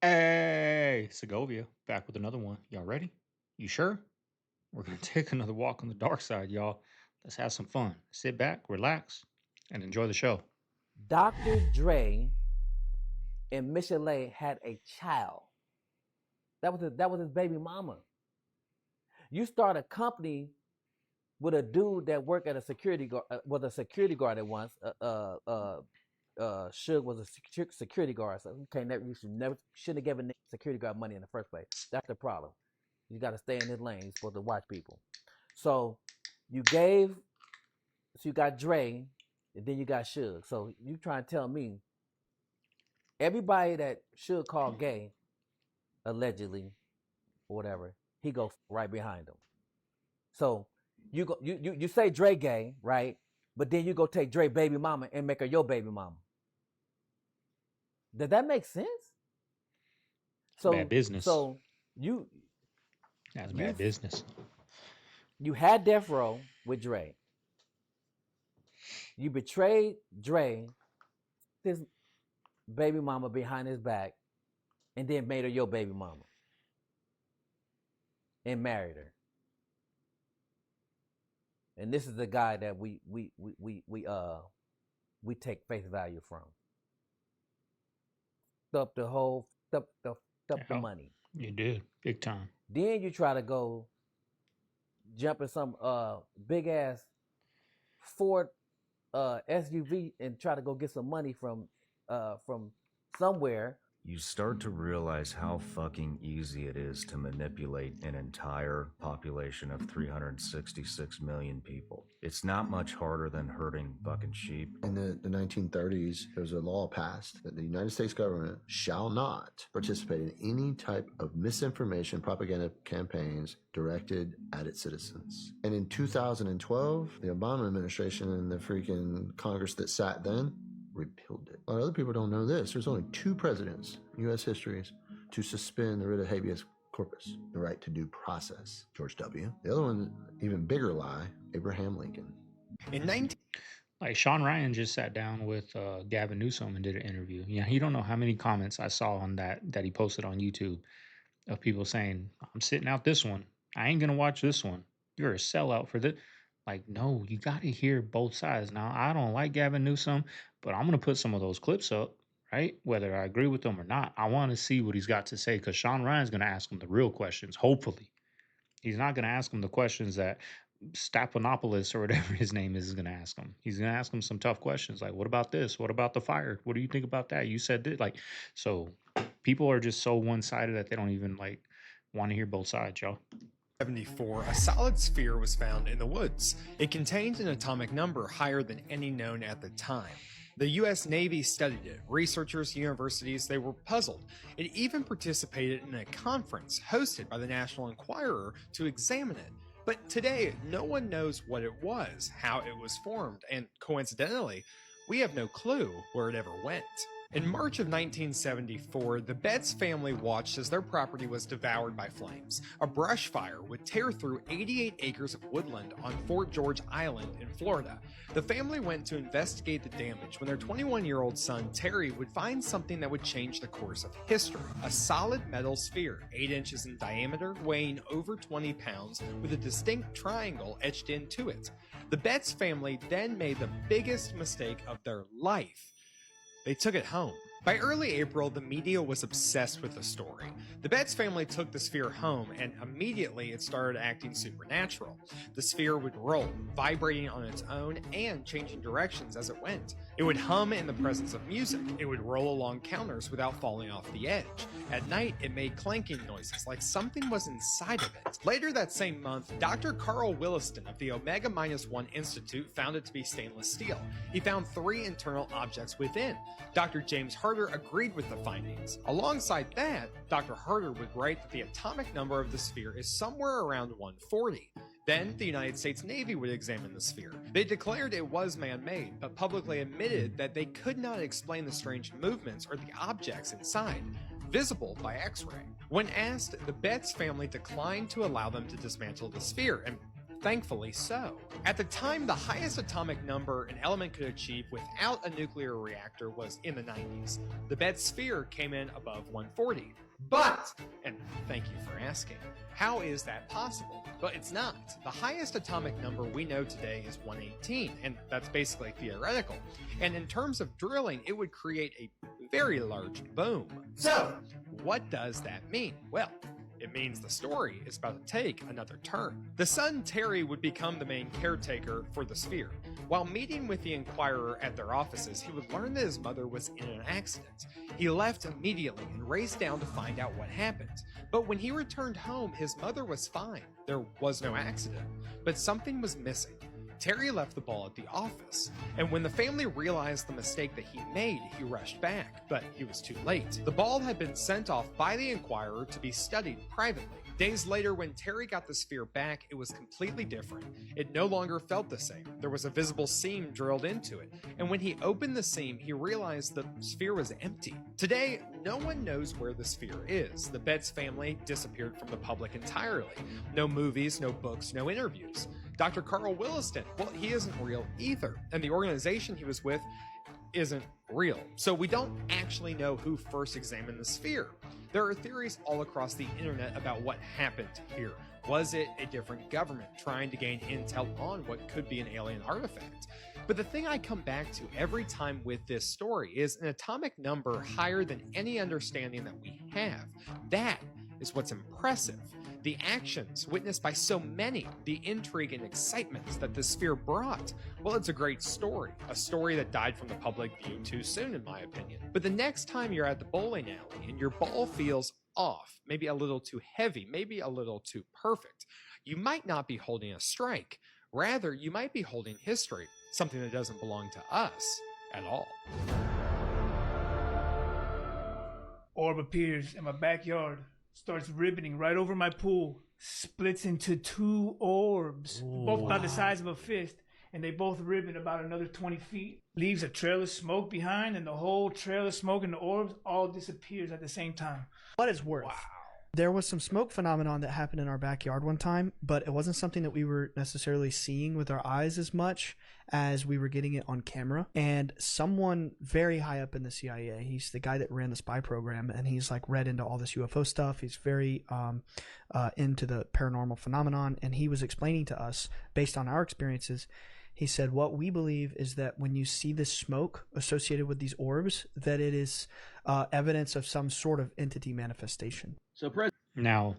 Hey, Segovia, back with another one. Y'all ready? You sure? We're gonna take another walk on the dark side, y'all. Let's have some fun. Sit back, relax, and enjoy the show. Dr. Dre and Michelle had a child. That was his baby mama. You start a company with a dude that worked at a security guard, was a security guard at once. Suge was a security guard, so you shouldn't have given security guard money in the first place. That's the problem. You got to stay in his lane. You're supposed to watch people. So you got Dre, and then you got Suge. So you trying to tell me everybody that Suge called gay, allegedly, or whatever, he goes right behind him. So you say Dre gay, right? But then you go take Dre baby mama and make her your baby mama. Does that make sense? Bad business. So That's bad business. You had Death Row with Dre. You betrayed Dre, his baby mama behind his back, and then made her your baby mama. And married her. And this is the guy that we take face value from. Stuff the money. You did, big time. Then you try to go jump in some big ass Ford SUV and try to go get some money from somewhere. You start to realize how fucking easy it is to manipulate an entire population of 366 million people. It's not much harder than herding fucking sheep. In the 1930s, there was a law passed that the United States government shall not participate in any type of misinformation propaganda campaigns directed at its citizens. And in 2012, the Obama administration and the freaking Congress that sat then repealed it. A lot of other people don't know this. There's only 2 presidents in U.S. history to suspend the writ of habeas corpus, the right to due process. George W. The other one, even bigger lie, Abraham Lincoln. Like Sean Ryan just sat down with Gavin Newsom and did an interview. Yeah, you don't know how many comments I saw on that he posted on YouTube of people saying, "I'm sitting out this one. I ain't gonna watch this one. You're a sellout for this." Like, no, you got to hear both sides. Now, I don't like Gavin Newsom, but I'm going to put some of those clips up, right? Whether I agree with them or not. I want to see what he's got to say because Sean Ryan's going to ask him the real questions, hopefully. He's not going to ask him the questions that Stapanopoulos or whatever his name is going to ask him. He's going to ask him some tough questions like, what about this? What about the fire? What do you think about that? You said that. Like, so people are just so one-sided that they don't even like want to hear both sides, y'all. 1974, a solid sphere was found in the woods. It contained an atomic number higher than any known at the time. The U.S. Navy studied it. Researchers, universities, they were puzzled. It even participated in a conference hosted by the National Enquirer to examine it. But today, no one knows what it was, how it was formed, and coincidentally, we have no clue where it ever went. In March of 1974, the Betts family watched as their property was devoured by flames. A brush fire would tear through 88 acres of woodland on Fort George Island in Florida. The family went to investigate the damage when their 21-year-old son Terry would find something that would change the course of history. A solid metal sphere, 8 inches in diameter, weighing over 20 pounds, with a distinct triangle etched into it. The Betts family then made the biggest mistake of their life. They took it home. By early April, the media was obsessed with the story. The Betts family took the sphere home, and immediately it started acting supernatural. The sphere would roll, vibrating on its own and changing directions as it went. It would hum in the presence of music. It would roll along counters without falling off the edge. At night, it made clanking noises like something was inside of it. Later that same month, Dr. Carl Williston of the Omega-1 Institute found it to be stainless steel. He found 3 internal objects within. Dr. James Harter agreed with the findings. Alongside that, Dr. Harter would write that the atomic number of the sphere is somewhere around 140. Then, the United States Navy would examine the sphere. They declared it was man-made, but publicly admitted that they could not explain the strange movements or the objects inside, visible by X-ray. When asked, the Betts family declined to allow them to dismantle the sphere, and thankfully so. At the time, the highest atomic number an element could achieve without a nuclear reactor was in the 90s. The bed sphere came in above 140. But, and thank you for asking, how is that possible? Well, it's not. The highest atomic number we know today is 118, and that's basically theoretical. And in terms of drilling, it would create a very large boom. So, what does that mean? Well, it means the story is about to take another turn. The son, Terry, would become the main caretaker for the sphere. While meeting with the Inquirer at their offices, he would learn that his mother was in an accident. He left immediately and raced down to find out what happened. But when he returned home, his mother was fine. There was no accident, but something was missing. Terry left the ball at the office, and when the family realized the mistake that he made, he rushed back, but he was too late. The ball had been sent off by the Inquirer to be studied privately. Days later, when Terry got the sphere back, it was completely different. It no longer felt the same. There was a visible seam drilled into it, and when he opened the seam, he realized the sphere was empty. Today, no one knows where the sphere is. The Betts family disappeared from the public entirely. No movies, no books, no interviews. Dr. Carl Williston, well, he isn't real either, and the organization he was with isn't real. So we don't actually know who first examined the sphere. There are theories all across the internet about what happened here. Was it a different government trying to gain intel on what could be an alien artifact? But the thing I come back to every time with this story is an atomic number higher than any understanding that we have. That is what's impressive. The actions witnessed by so many, the intrigue and excitement that the sphere brought. Well, it's a great story. A story that died from the public view too soon, in my opinion. But the next time you're at the bowling alley and your ball feels off, maybe a little too heavy, maybe a little too perfect, you might not be holding a strike. Rather, you might be holding history, something that doesn't belong to us at all. Orb appears in my backyard, starts ribboning right over my pool, splits into two orbs, both about the size of a fist, and they both ribbon about another 20 feet, leaves a trail of smoke behind, and the whole trail of smoke and the orbs all disappears at the same time. What it's worth. Wow. There was some smoke phenomenon that happened in our backyard one time, but it wasn't something that we were necessarily seeing with our eyes as much as we were getting it on camera. And someone very high up in the CIA, he's the guy that ran the spy program, and he's like read into all this UFO stuff. He's very into the paranormal phenomenon, and he was explaining to us, based on our experiences, he said, what we believe is that when you see this smoke associated with these orbs, that it is evidence of some sort of entity manifestation. So, Now,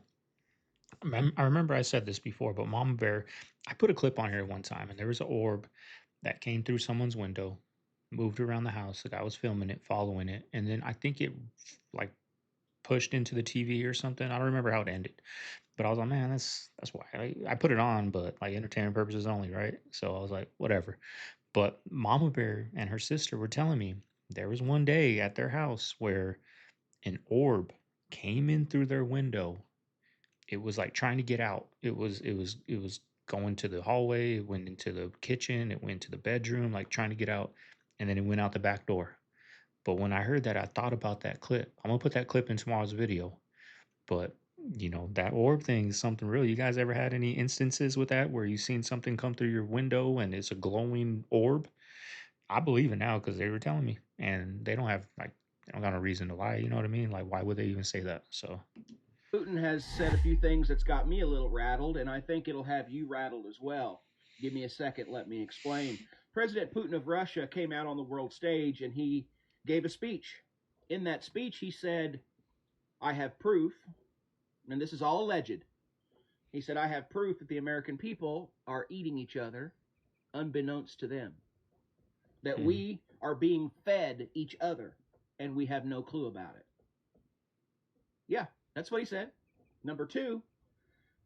I remember I said this before, but Mama Bear, I put a clip on here one time, and there was an orb that came through someone's window, moved around the house. The guy was filming it, following it, and then I think it like pushed into the TV or something. I don't remember how it ended, but I was like, man, that's why I put it on, but like entertainment purposes only, right? So I was like, whatever. But Mama Bear and her sister were telling me there was one day at their house where an orb came in through their window. It was like trying to get out. It was going to the hallway, it went into the kitchen, it went to the bedroom, like trying to get out, and then it went out the back door. But when I heard that, I thought about that clip. I'm gonna put that clip in tomorrow's video. But you know, that orb thing is something real. You guys ever had any instances with that where you seen something come through your window and it's a glowing orb? I believe it now because they were telling me, and they don't got no reason to lie. You know what I mean? Like, why would they even say that? So Putin has said a few things that's got me a little rattled, and I think it'll have you rattled as well. Give me a second, let me explain. President Putin of Russia came out on the world stage and he gave a speech. In that speech, he said, I have proof, and this is all alleged. He said, I have proof that the American people are eating each other unbeknownst to them. That we are being fed each other, and we have no clue about it. Yeah, that's what he said. Number two,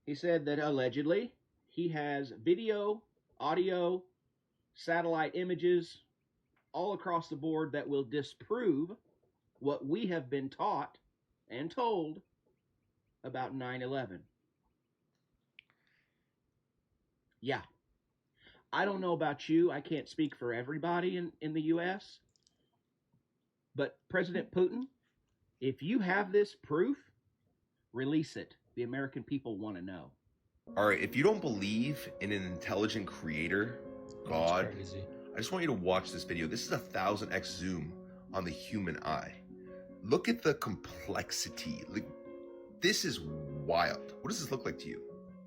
he said that allegedly he has video, audio, satellite images all across the board that will disprove what we have been taught and told about 9/11. Yeah. I don't know about you. I can't speak for everybody in the U.S. But President Putin, if you have this proof, release it. The American people want to know. All right, if you don't believe in an intelligent creator, God, I just want you to watch this video. This is 1000x zoom on the human eye. Look at the complexity. Like, this is wild. What does this look like to you?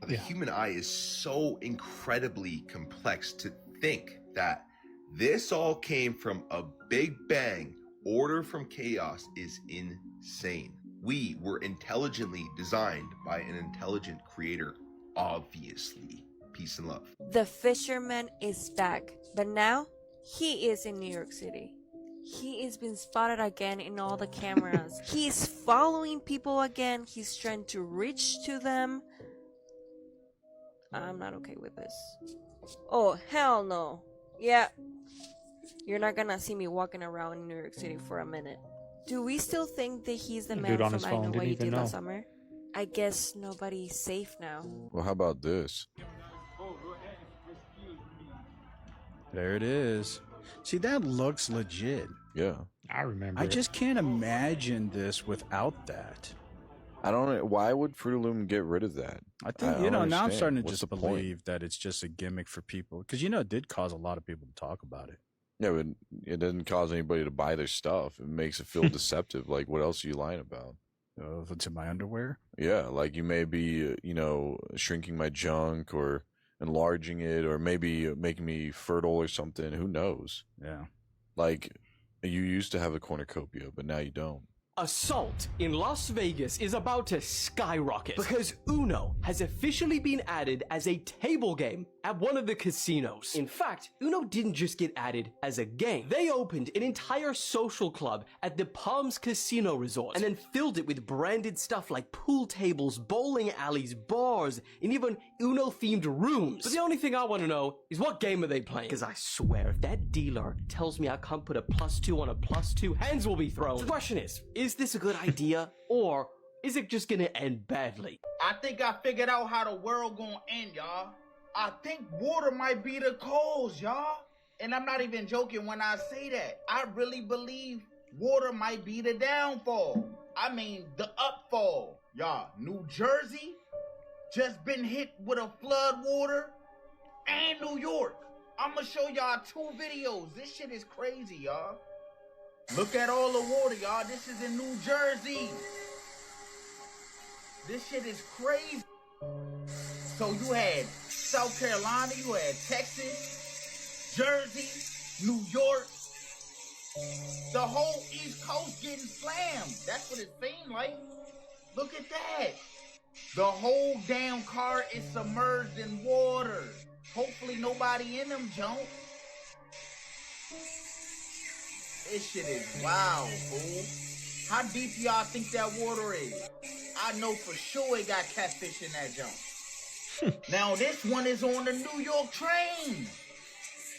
The human eye is so incredibly complex. To think that this all came from a big bang, order from chaos, is insane. We were intelligently designed by an intelligent creator, obviously. Peace and love. The fisherman is back, but now he is in New York City. He is being spotted again in all the cameras. He's following people again. He's trying to reach to them. I'm not okay with this. Oh, hell no. Yeah. You're not gonna see me walking around in New York City for a minute. Do we still think that he's the man from I Know What You Did Last Summer? I guess nobody's safe now. Well, how about this? There it is. See, that looks legit. Yeah. I remember. I just can't imagine this without that. I don't know. Why would Fruit of Loom get rid of that? I think, I now I'm understand. starting to What's just the believe point? that it's just a gimmick for people. Because, it did cause a lot of people to talk about it. Yeah, but it doesn't cause anybody to buy their stuff. It makes it feel deceptive. Like, what else are you lying about? If it's in my underwear? Yeah, like you may be, shrinking my junk or enlarging it or maybe making me fertile or something. Who knows? Yeah. Like, you used to have a cornucopia, but now you don't. Assault in Las Vegas is about to skyrocket because Uno has officially been added as a table game at one of the casinos. In fact, Uno didn't just get added as a game. They opened an entire social club at the Palms Casino Resort and then filled it with branded stuff like pool tables, bowling alleys, bars, and even Uno-themed rooms. But the only thing I want to know is what game are they playing? Because I swear, if that dealer tells me I can't put a +2 on a +2, hands will be thrown. So the question is this a good idea, or is it just gonna end badly? I think I figured out how the world gonna end, y'all. I think water might be the cause, y'all. And I'm not even joking when I say that. I really believe water might be the downfall. I mean, the upfall. Y'all, New Jersey just been hit with a flood water, and New York. I'm gonna show y'all 2 videos. This shit is crazy, y'all. Look at all the water, y'all. This is in New Jersey. This shit is crazy. So you had South Carolina, you had Texas, Jersey, New York. The whole East Coast getting slammed. That's what it seemed like. Look at that. The whole damn car is submerged in water. Hopefully nobody in them, Jones. This shit is wild, fool. How deep y'all think that water is? I know for sure it got catfish in that junk. Now this one is on the New York train.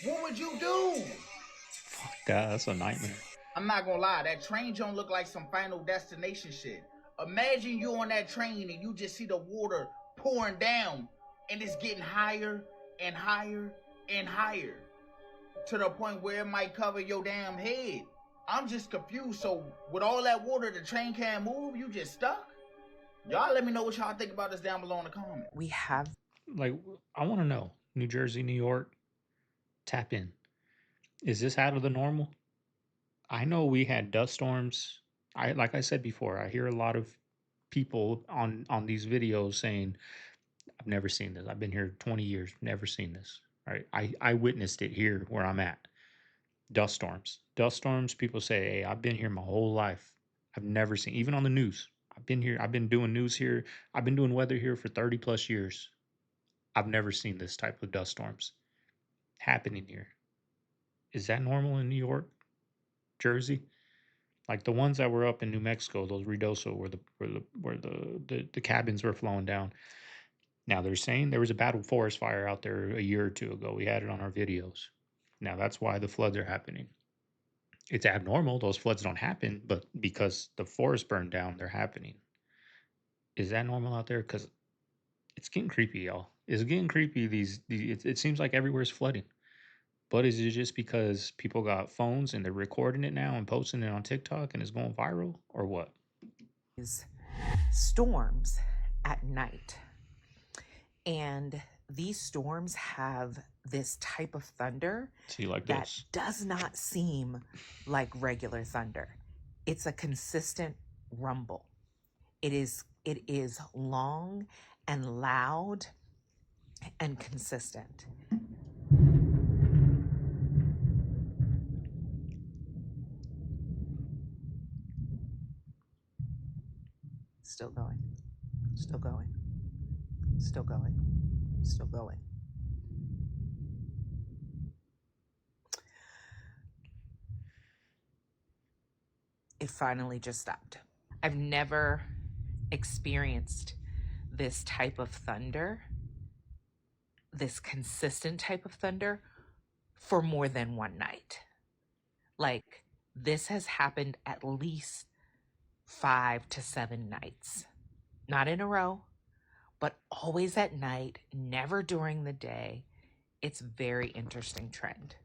What would you do? Fuck that, that's a nightmare. I'm not gonna lie, that train don't look like some Final Destination shit. Imagine you on that train and you just see the water pouring down and it's getting higher and higher and higher to the point where it might cover your damn head. I'm just confused. So with all that water, the train can't move? You just stuck? Y'all let me know what y'all think about this down below in the comments. We have... Like, I want to know. New Jersey, New York, tap in. Is this out of the normal? I know we had dust storms. Like I said before, I hear a lot of people on these videos saying, I've never seen this. I've been here 20 years, never seen this. Right? I witnessed it here where I'm at. Dust storms. Dust storms, people say, hey, I've been here my whole life. I've never seen, even on the news. I've been here. I've been doing news here. I've been doing weather here for 30 plus years. I've never seen this type of dust storms happening here. Is that normal in New York, Jersey? Like the ones that were up in New Mexico, those Ruidoso, where the cabins were flowing down. Now they're saying there was a bad forest fire out there a year or two ago. We had it on our videos. Now that's why the floods are happening. It's abnormal. Those floods don't happen, but because the forest burned down, they're happening. Is that normal out there? Because it's getting creepy, y'all. It's getting creepy. It seems like everywhere's flooding. But is it just because people got phones and they're recording it now and posting it on TikTok and it's going viral, or what? Storms at night. And these storms have this type of thunder that does not seem like regular thunder. It's a consistent rumble. It is long and loud and consistent. Still going, still going, still going, still going. It finally just stopped. I've never experienced this type of thunder, this consistent type of thunder, for more than one night. Like, this has happened at least 5 to 7 nights. Not in a row, but always at night, never during the day. It's a very interesting trend.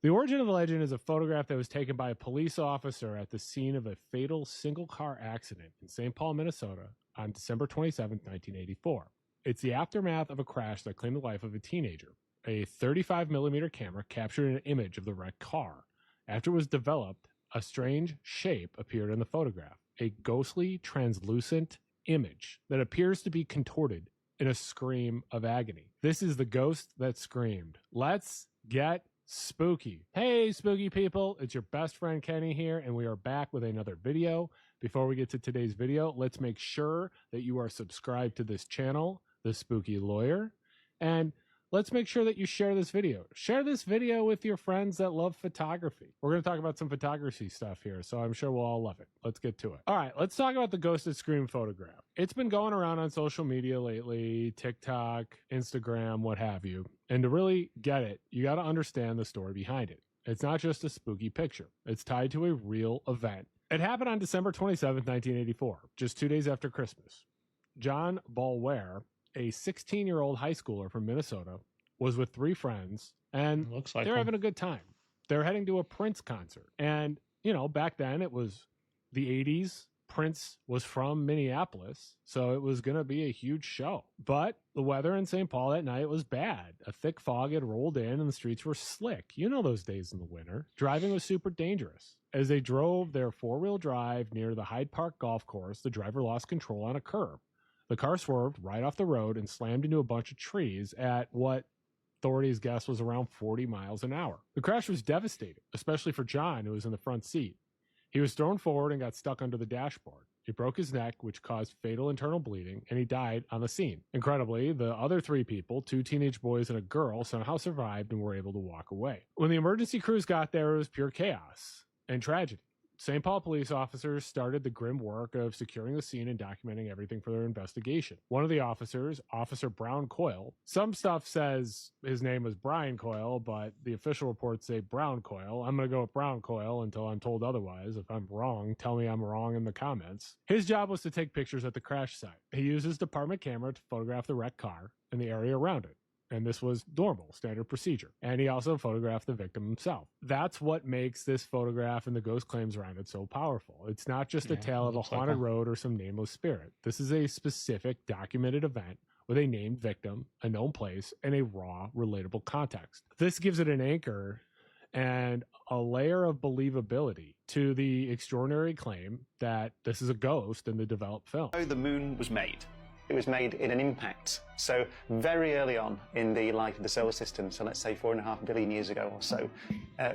The origin of the legend is a photograph that was taken by a police officer at the scene of a fatal single-car accident in St. Paul, Minnesota on December 27, 1984. It's the aftermath of a crash that claimed the life of a teenager. A 35mm camera captured an image of the wrecked car. After it was developed, a strange shape appeared in the photograph, a ghostly, translucent image that appears to be contorted in a scream of agony. This is the ghost that screamed. Let's get spooky. Hey, spooky people, it's your best friend Kenny here, and we are back with another video. Before we get to today's video, let's make sure that you are subscribed to this channel, The Spooky Lawyer, and let's make sure that you share this video. Share this video with your friends that love photography. We're going to talk about some photography stuff here, so I'm sure we'll all love it. Let's get to it. All right, let's talk about the Ghosted Scream photograph. It's been going around on social media lately, TikTok, Instagram, what have you. And to really get it, you got to understand the story behind it. It's not just a spooky picture. It's tied to a real event. It happened on December 27th, 1984, just 2 days after Christmas. John Balware, a 16-year-old high schooler from Minnesota, was with 3 friends, and they're having a good time. They're heading to a Prince concert. And, you know, back then it was the 80s. Prince was from Minneapolis, so it was going to be a huge show. But the weather in St. Paul that night was bad. A thick fog had rolled in and the streets were slick. You know those days in the winter. Driving was super dangerous. As they drove their 4-wheel drive near the Hyde Park golf course, the driver lost control on a curb. The car swerved right off the road and slammed into a bunch of trees at what authorities guessed was around 40 miles an hour. The crash was devastating, especially for John, who was in the front seat. He was thrown forward and got stuck under the dashboard. He broke his neck, which caused fatal internal bleeding, and he died on the scene. Incredibly, the other 3 people, 2 teenage boys and a girl, somehow survived and were able to walk away. When the emergency crews got there, it was pure chaos and tragedy. St. Paul police officers started the grim work of securing the scene and documenting everything for their investigation. One of the officers, Officer Brown Coyle, some stuff says his name was Brian Coyle, but the official reports say Brown Coyle. I'm going to go with Brown Coyle until I'm told otherwise. If I'm wrong, tell me I'm wrong in the comments. His job was to take pictures at the crash site. He used his department camera to photograph the wrecked car and the area around it. And this was normal, standard procedure. And he also photographed the victim himself. That's what makes this photograph and the ghost claims around it so powerful. It's not just a tale of a haunted road or some nameless spirit. This is a specific documented event with a named victim, a known place, and a raw, relatable context. This gives it an anchor and a layer of believability to the extraordinary claim that this is a ghost in the developed film. The moon was made. It was made in an impact. So very early on in the life of the solar system, so let's say 4.5 billion years ago or so,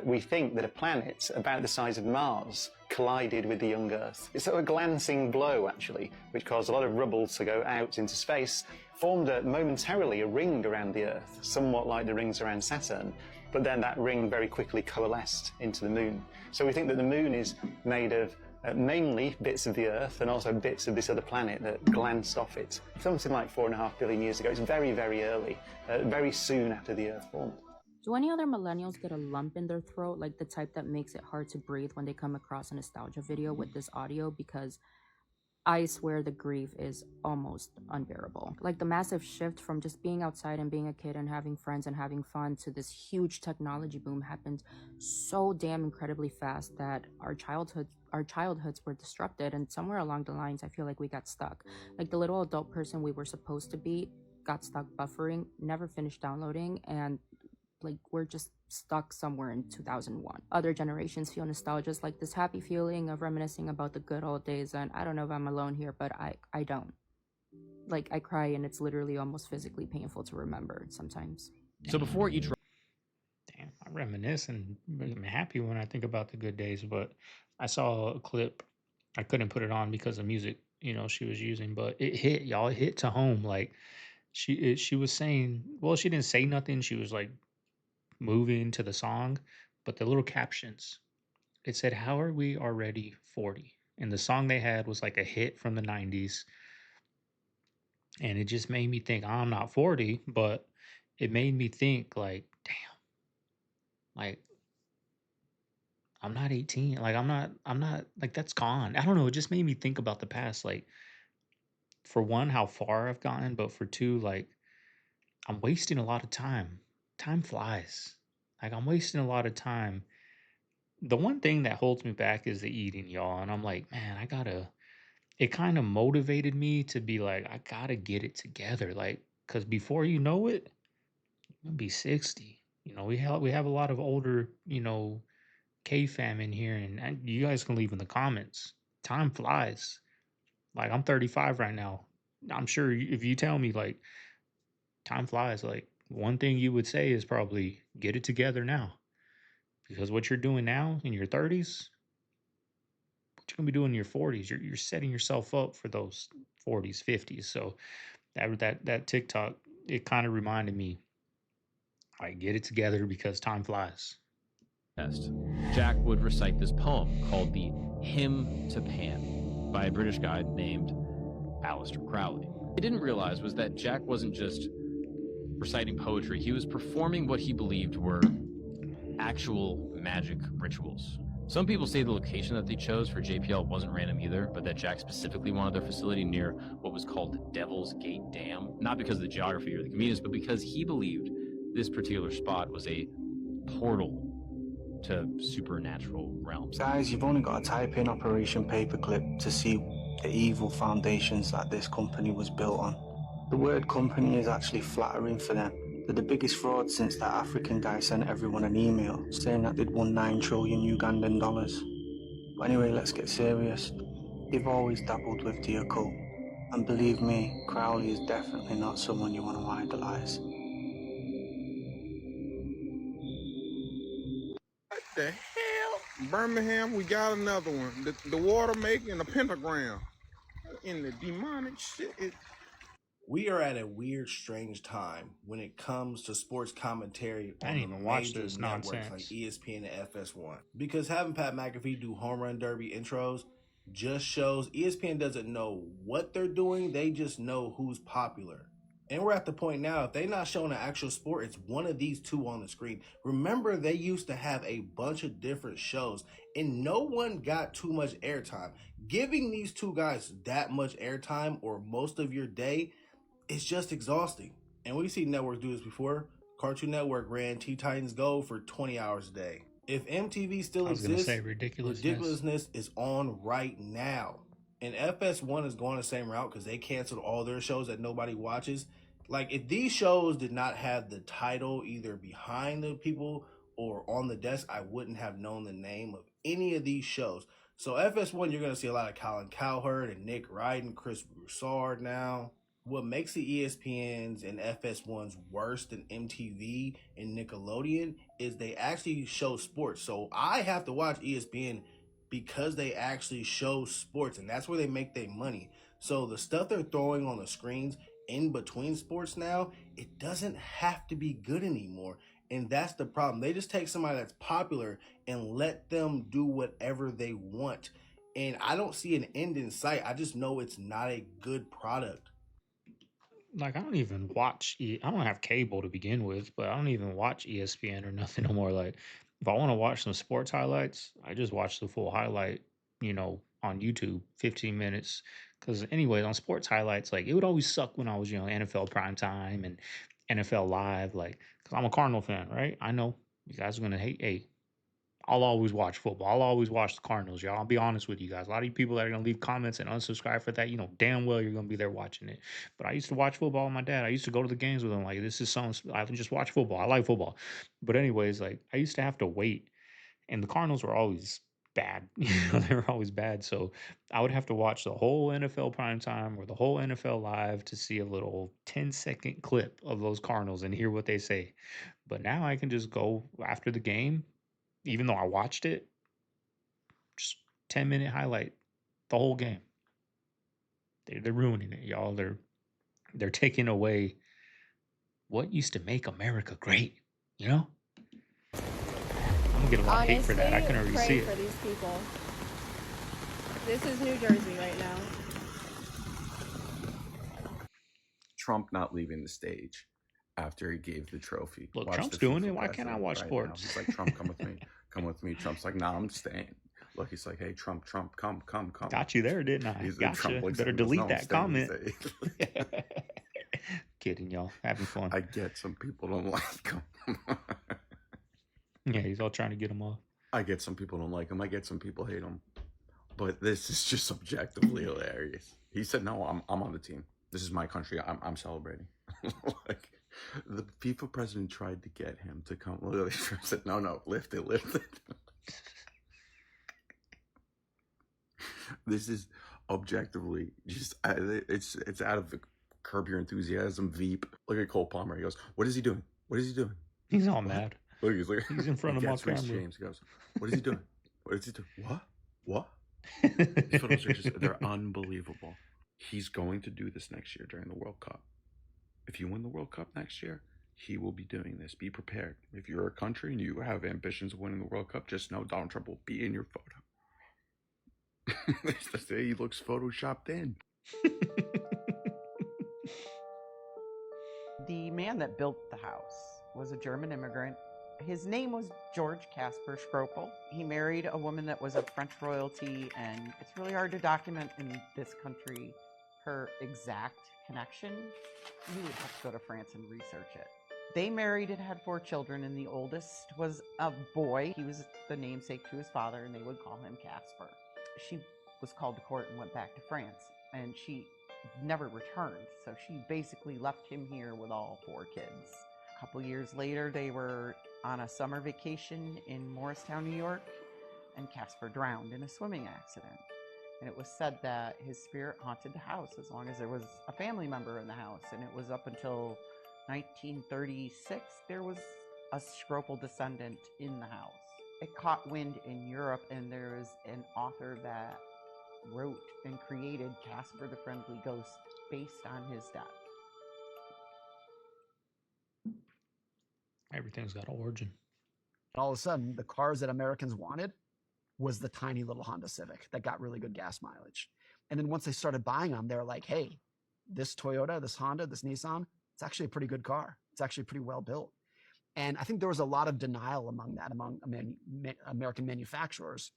we think that a planet about the size of Mars collided with the young Earth. It's sort of a glancing blow, actually, which caused a lot of rubble to go out into space, formed momentarily a ring around the Earth, somewhat like the rings around Saturn, but then that ring very quickly coalesced into the moon. So we think that the moon is made of mainly bits of the Earth and also bits of this other planet that glanced off it. Something like 4.5 billion years ago. It's very, very early, very soon after the Earth formed. Do any other millennials get a lump in their throat, like the type that makes it hard to breathe when they come across a nostalgia video with this audio? Because I swear the grief is almost unbearable. Like the massive shift from just being outside and being a kid and having friends and having fun to this huge technology boom happened so damn incredibly fast that our childhoods were disrupted, and somewhere along the lines I feel like we got stuck. Like the little adult person we were supposed to be got stuck buffering, never finished downloading, and like we're just stuck somewhere in 2001. Other generations feel nostalgia, like this happy feeling of reminiscing about the good old days, and I don't know if I'm alone here, but I don't. Like I cry and it's literally almost physically painful to remember sometimes. So before each Damn, I reminisce and I'm happy when I think about the good days, but I saw a clip. I couldn't put it on because of music, she was using, but it hit, y'all. It hit to home. Like she was saying, well, she didn't say nothing. She was like moving to the song, but the little captions, it said, "How are we already 40?" And the song they had was like a hit from the 90s. And it just made me think, I'm not 40, but it made me think like, damn, like I'm not 18. Like I'm not like that's gone. I don't know. It just made me think about the past. Like for one, how far I've gotten, but for two, like I'm wasting a lot of time. Time flies. Like I'm wasting a lot of time. The one thing that holds me back is the eating, y'all. And I'm like, man, it kind of motivated me to be like, I gotta get it together. Like, cause before you know it, I'm gonna be 60. We have a lot of older, CaveFam in here, and you guys can leave in the comments. Time flies. Like I'm 35 right now. I'm sure if you tell me like time flies, like one thing you would say is probably get it together now, because what you're doing now in your 30s, what you're gonna be doing in your 40s, you're setting yourself up for those 40s, 50s. So that TikTok, it kind of reminded me, like get it together because time flies. test, Jack would recite this poem called the Hymn to Pan by a British guy named Aleister Crowley. What I didn't realize was that Jack wasn't just reciting poetry, he was performing what he believed were actual magic rituals. Some people say the location that they chose for JPL wasn't random either, but that Jack specifically wanted their facility near what was called Devil's Gate Dam, not because of the geography or the convenience, but because he believed this particular spot was a portal to supernatural realms. Guys, you've only got to type in Operation Paperclip to see the evil foundations that this company was built on. The word company is actually flattering for them. They're the biggest fraud since that African guy sent everyone an email saying that they'd won 9 trillion Ugandan dollars. But anyway, let's get serious. They've always dabbled with the occult. And believe me, Crowley is definitely not someone you want to idolize. What the hell? Birmingham, we got another one. The water making a pentagram. In the demonic shit. We are at a weird, strange time when it comes to sports commentary I on didn't the even watch major this networks like nonsense. ESPN and FS1. Because having Pat McAfee do home run derby intros just shows ESPN doesn't know what they're doing, they just know who's popular. And we're at the point now, if they're not showing an actual sport, it's one of these two on the screen. Remember, they used to have a bunch of different shows, and no one got too much airtime. Giving these two guys that much airtime or most of your day, it's just exhausting. And we've seen networks do this before. Cartoon Network ran Teen Titans Go for 20 hours a day. If MTV still exists, ridiculousness is on right now. And FS1 is going the same route because they canceled all their shows that nobody watches. Like, if these shows did not have the title either behind the people or on the desk, I wouldn't have known the name of any of these shows. So FS1, you're going to see a lot of Colin Cowherd and Nick Wright and Chris Broussard now. What makes the ESPNs and FS1s worse than MTV and Nickelodeon is they actually show sports. So I have to watch ESPN because they actually show sports, and that's where they make their money. So the stuff they're throwing on the screens in between sports now, it doesn't have to be good anymore. And that's the problem. They just take somebody that's popular and let them do whatever they want. And I don't see an end in sight. I just know it's not a good product. Like I don't even watch. I don't have cable to begin with, but I don't even watch ESPN or nothing no more. Like if I want to watch some sports highlights, I just watch the full highlight. On YouTube, 15 minutes. Because anyways, on sports highlights, like it would always suck when I was NFL primetime and NFL live. Like because I'm a Cardinal fan, right? I know you guys are gonna hate. Hey, I'll always watch football. I'll always watch the Cardinals, y'all. I'll be honest with you guys. A lot of you people that are gonna leave comments and unsubscribe for that, you know damn well you're gonna be there watching it. But I used to watch football with my dad. I used to go to the games with him. Like this is something I just watch football. I like football. But anyways, like I used to have to wait, and the Cardinals were always bad. They were always bad. So I would have to watch the whole NFL primetime or the whole NFL live to see a little 10-second clip of those Cardinals and hear what they say. But now I can just go after the game, even though I watched it, just 10-minute highlight the whole game. They're ruining it, y'all. They're taking away what used to make America great. You know, I'm gonna get a lot of hate for that. I can already see for it. these people. This is New Jersey right now. Trump not leaving the stage after he gave the trophy. Look, Watch Trump's the doing FIFA it. Why can't I president watch right sports? now. He's like, Trump, come with me. Come with me. Trump's like, nah, I'm staying. Look, he's like, hey, Trump, come. Got you there, didn't I? Gotcha. Trump looks Better at him, goes, delete "No, I'm that staying." comment. He's like, Kidding, y'all. Having fun. I get some people don't like him. Yeah, he's all trying to get him off. I get some people don't like him. I get some people hate him. But this is just objectively hilarious. He said, no, I'm on the team. This is my country. I'm celebrating. Like, the FIFA president tried to get him to come. Literally, said, no, lift it. This is objectively just, it's out of the Curb Your Enthusiasm Veep. Look at Cole Palmer. He goes, what is he doing? He's all mad. Look, He's in front of my camera. James goes, what is he doing? What? These photos are just, they're unbelievable. He's going to do this next year during the World Cup. If you win the World Cup next year, he will be doing this. Be prepared. If you're a country and you have ambitions of winning the World Cup, just know Donald Trump will be in your photo. They say he looks photoshopped in. The man that built the house was a German immigrant. His name was George Casper Schropel. He married a woman that was of French royalty, and it's really hard to document in this country her exact connection. You would have to go to France and research it. They married and had 4 children, and the oldest was a boy. He was the namesake to his father, and they would call him Casper. She was called to court and went back to France, and she never returned, so she basically left him here with all 4 kids. A couple years later, they were on a summer vacation in Morristown, New York, and Casper drowned in a swimming accident. And it was said that his spirit haunted the house as long as there was a family member in the house, and it was up until 1936 there was a Schropel descendant in the house. It caught wind in Europe, and there is an author that wrote and created Casper the Friendly Ghost based on his death. Everything's got an origin. All of a sudden, the cars that Americans wanted was the tiny little Honda Civic that got really good gas mileage. And then once they started buying them, they were like, hey, this Toyota, this Honda, this Nissan, it's actually a pretty good car. It's actually pretty well built. And I think there was a lot of denial among American manufacturers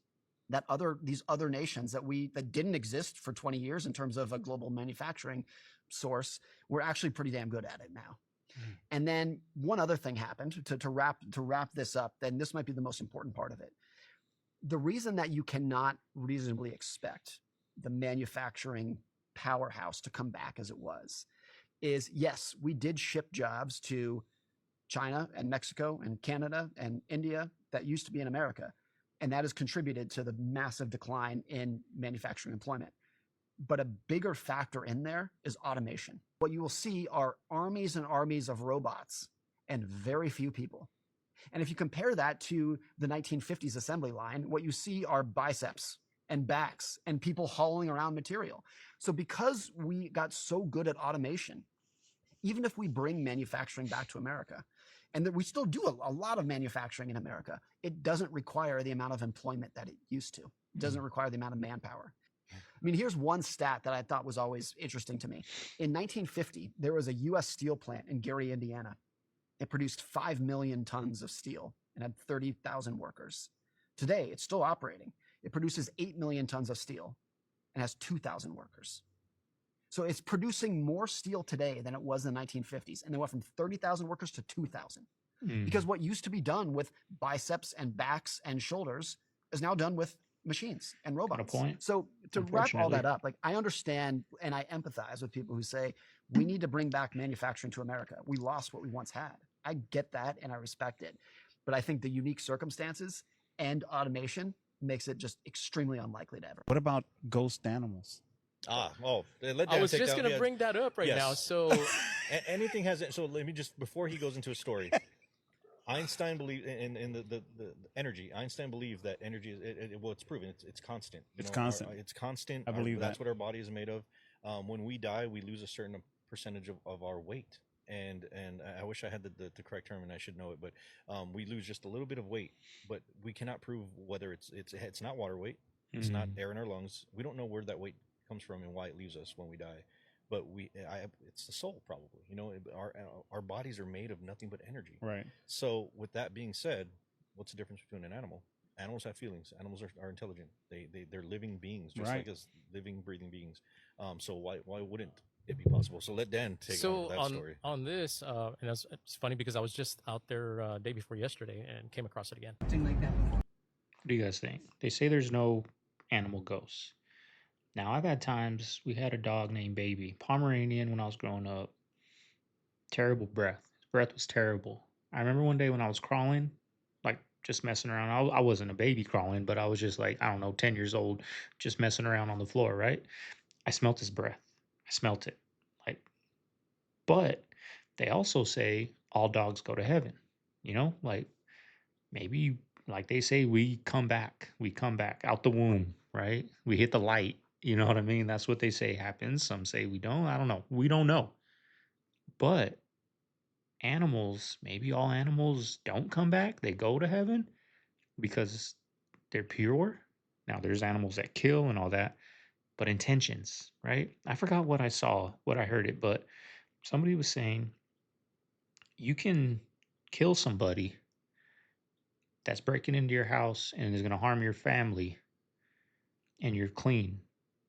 that these other nations that didn't exist for 20 years in terms of a global manufacturing source were actually pretty damn good at it now. And then one other thing happened to wrap this up, then this might be the most important part of it. The reason that you cannot reasonably expect the manufacturing powerhouse to come back as it was is, yes, we did ship jobs to China and Mexico and Canada and India that used to be in America. And that has contributed to the massive decline in manufacturing employment. But a bigger factor in there is automation. What you will see are armies and armies of robots and very few people. And if you compare that to the 1950s assembly line, what you see are biceps and backs and people hauling around material. So because we got so good at automation, even if we bring manufacturing back to America, and that we still do a lot of manufacturing in America, it doesn't require the amount of employment that it used to. It doesn't require the amount of manpower. I mean, here's one stat that I thought was always interesting to me. In 1950, there was a U.S. steel plant in Gary, Indiana. It produced 5 million tons of steel and had 30,000 workers. Today, it's still operating. It produces 8 million tons of steel and has 2,000 workers. So it's producing more steel today than it was in the 1950s. And they went from 30,000 workers to 2,000. Because what used to be done with biceps and backs and shoulders is now done with machines and robots. Point. So to wrap all that up, like I understand and I empathize with people who say we need to bring back manufacturing to America. We lost what we once had. I get that and I respect it. But I think the unique circumstances and automation makes it just extremely unlikely to ever. What about ghost animals? I was just going to bring that up right now. So anything has it. So let me just, before he goes into a story, Einstein believed in the energy. Einstein believed that energy is, well, it's proven. It's constant. It's constant. It's constant. I believe that's that. what our body is made of. When we die, we lose a certain percentage of our weight. And I wish I had the correct term and I should know it, but we lose just a little bit of weight, but we cannot prove whether it's not water weight. It's not air in our lungs. We don't know where that weight comes from and why it leaves us when we die. But it's the soul, probably. You know, our bodies are made of nothing but energy. Right. So with that being said, what's the difference between an animal? Animals have feelings. Animals are intelligent. They're living beings, just like us, living, breathing beings. So why wouldn't it be possible? So let Dan take on that story. On this, and it's funny because I was just out there day before yesterday and came across it again. What do you guys think? They say there's no animal ghosts. Now, I've had times, we had a dog named Baby, Pomeranian when I was growing up. Terrible breath. His breath was terrible. I remember one day when I was crawling, like just messing around. I wasn't a baby crawling, but I was just like, I don't know, 10 years old, just messing around on the floor, right? I smelt his breath. I smelt it. But they also say all dogs go to heaven. You know, like maybe, like they say, we come back out the womb, right? We hit the light. You know what I mean? That's what they say happens. Some say we don't. I don't know. We don't know. But animals, maybe all animals don't come back. They go to heaven because they're pure. Now, there's animals that kill and all that, but intentions, right? I forgot what I saw, what I heard it, but somebody was saying you can kill somebody that's breaking into your house and is going to harm your family and you're clean.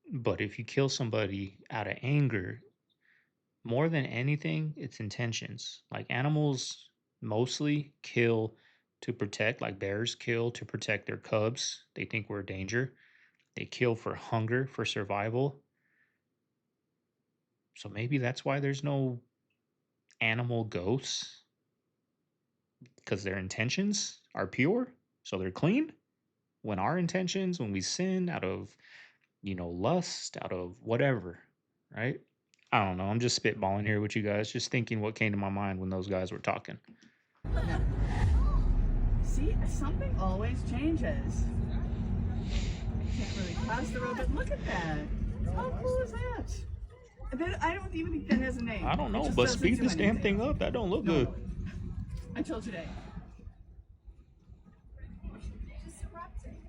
But if you kill somebody out of anger, more than anything, it's intentions. Like animals mostly kill to protect, like bears kill to protect their cubs. They think we're a danger. They kill for hunger, for survival. So maybe that's why there's no animal ghosts, because their intentions are pure, so they're clean. When our intentions, when we sin out of, lust, out of whatever, right? I don't know. I'm just spitballing here with you guys, just thinking what came to my mind when those guys were talking. See, something always changes. I can't really pass the road, but look at that. How cool is that? I don't even think that has a name. I don't know, but speed this damn thing up. That don't look good. Until today.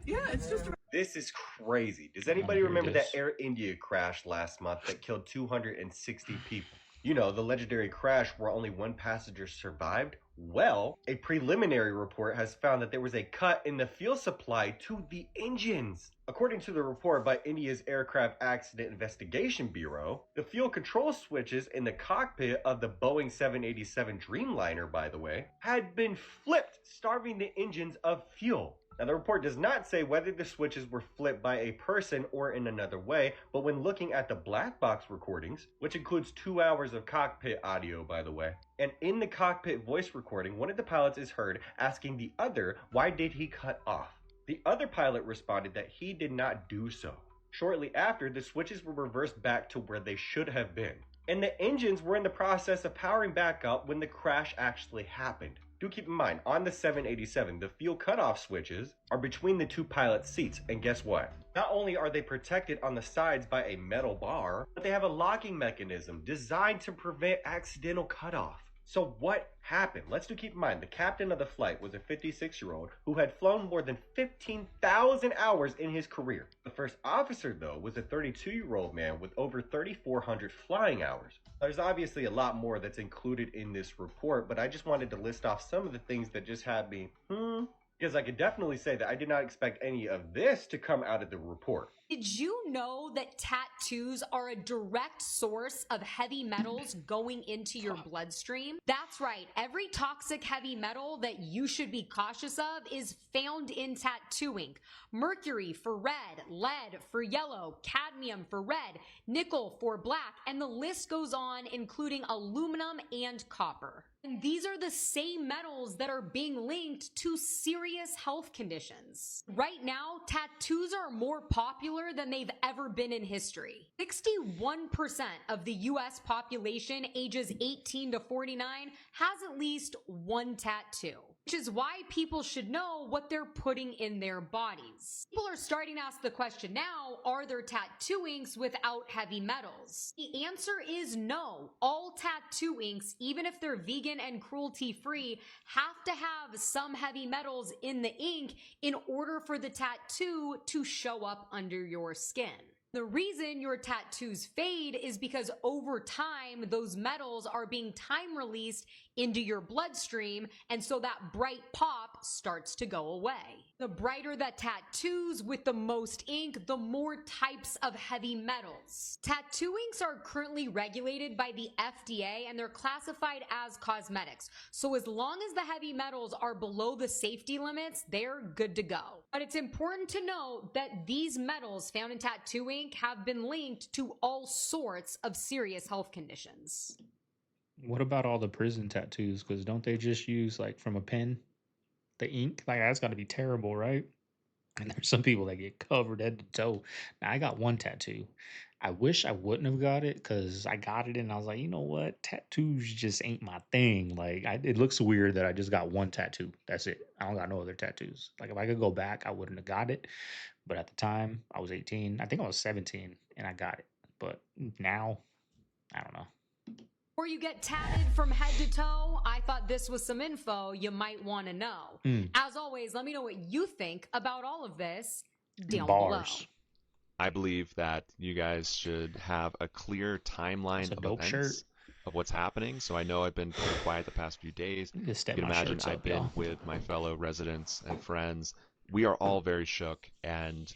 Yeah, it's just. This is crazy. Does anybody remember that Air India crash last month that killed 260 people? You know, the legendary crash where only one passenger survived? Well, a preliminary report has found that there was a cut in the fuel supply to the engines. According to the report by India's Aircraft Accident Investigation Bureau, the fuel control switches in the cockpit of the Boeing 787 Dreamliner, by the way, had been flipped, starving the engines of fuel. Now, the report does not say whether the switches were flipped by a person or in another way, but when looking at the black box recordings, which includes 2 hours of cockpit audio, by the way, and in the cockpit voice recording, one of the pilots is heard asking the other, why did he cut off? The other pilot responded that he did not do so. Shortly after, the switches were reversed back to where they should have been, and the engines were in the process of powering back up when the crash actually happened. Do keep in mind, on the 787, the fuel cutoff switches are between the two pilots' seats, and guess what? Not only are they protected on the sides by a metal bar, but they have a locking mechanism designed to prevent accidental cutoff. So what happened? Let's keep in mind, the captain of the flight was a 56-year-old who had flown more than 15,000 hours in his career. The first officer, though, was a 32-year-old man with over 3,400 flying hours. There's obviously a lot more that's included in this report, but I just wanted to list off some of the things that just had me, because I could definitely say that I did not expect any of this to come out of the report. Did you know that tattoos are a direct source of heavy metals going into your bloodstream? That's right. Every toxic heavy metal that you should be cautious of is found in tattoo ink. Mercury for red, lead for yellow, cadmium for red, nickel for black, and the list goes on, including aluminum and copper. And these are the same metals that are being linked to serious health conditions. Right now, tattoos are more popular than they've ever been in history. 61% of the US population ages 18 to 49 has at least one tattoo, which is why people should know what they're putting in their bodies. People are starting to ask the question now, are there tattoo inks without heavy metals? The answer is no. All tattoo inks, even if they're vegan and cruelty-free, have to have some heavy metals in the ink in order for the tattoo to show up under your skin. The reason your tattoos fade is because over time, those metals are being time released into your bloodstream, and so that bright pop starts to go away. The brighter the tattoos with the most ink, the more types of heavy metals. Tattoo inks are currently regulated by the FDA and they're classified as cosmetics. So as long as the heavy metals are below the safety limits, they're good to go. But it's important to note that these metals found in tattoo ink have been linked to all sorts of serious health conditions. What about all the prison tattoos? Because don't they just use like from a pen, the ink? Like that's got to be terrible, right? And there's some people that get covered head to toe. Now I got one tattoo. I wish I wouldn't have got it because I got it and I was like, you know what? Tattoos just ain't my thing. Like it looks weird that I just got one tattoo. That's it. I don't got no other tattoos. Like if I could go back, I wouldn't have got it. But at the time, I was 18. I think I was 17 and I got it. But now, I don't know. Before you get tatted from head to toe, I thought this was some info you might want to know. As always, let me know what you think about all of this down below. I believe that you guys should have a clear timeline of events of what's happening. So I know I've been pretty quiet the past few days. You can imagine I've been with my fellow residents and friends. We are all very shook and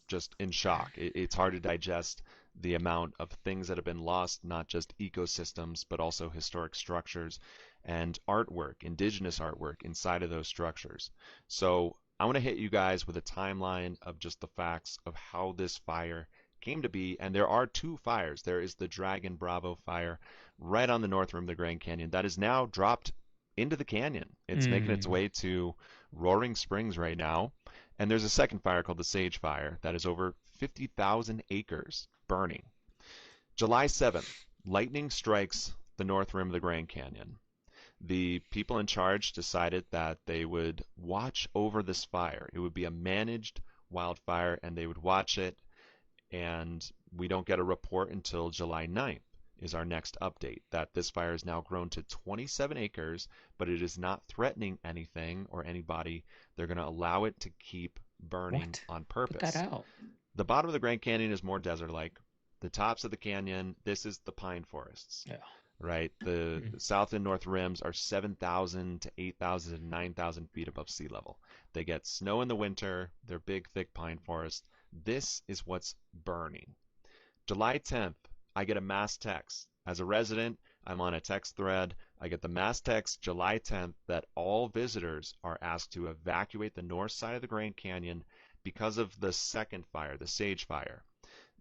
just in shock. It's hard to digest the amount of things that have been lost, not just ecosystems, but also historic structures and artwork, indigenous artwork inside of those structures. So I want to hit you guys with a timeline of just the facts of how this fire came to be. And there are two fires. There is the Dragon Bravo fire right on the north rim of the Grand Canyon that is now dropped into the canyon. It's making its way to Roaring Springs right now. And there's a second fire called the Sage Fire that is over 50,000 acres burning. July 7th, lightning strikes the north rim of the Grand Canyon. The people in charge decided that they would watch over this fire. It would be a managed wildfire and they would watch it, and we don't get a report until July 9th is our next update, that this fire has now grown to 27 acres, but it is not threatening anything or anybody. They're going to allow it to keep burning on purpose. Put that out. The bottom of the Grand Canyon is more desert-like. The tops of the canyon, this is the pine forests. Yeah. Right? The south and north rims are 7,000 to 8,000 to 9,000 feet above sea level. They get snow in the winter. They're big, thick pine forests. This is what's burning. July 10th, I get a mass text. As a resident, I'm on a text thread. I get the mass text July 10th that all visitors are asked to evacuate the north side of the Grand Canyon because of the second fire, the Sage Fire.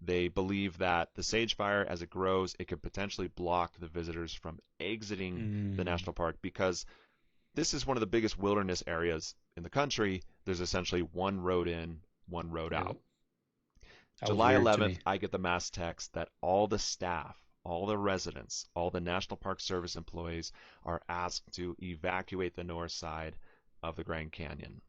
They believe that the Sage Fire, as it grows, it could potentially block the visitors from exiting the national park because this is one of the biggest wilderness areas in the country. There's essentially one road in, one road out. July 11th, I get the mass text that all the staff, all the residents, all the National Park Service employees are asked to evacuate the north side of the Grand Canyon.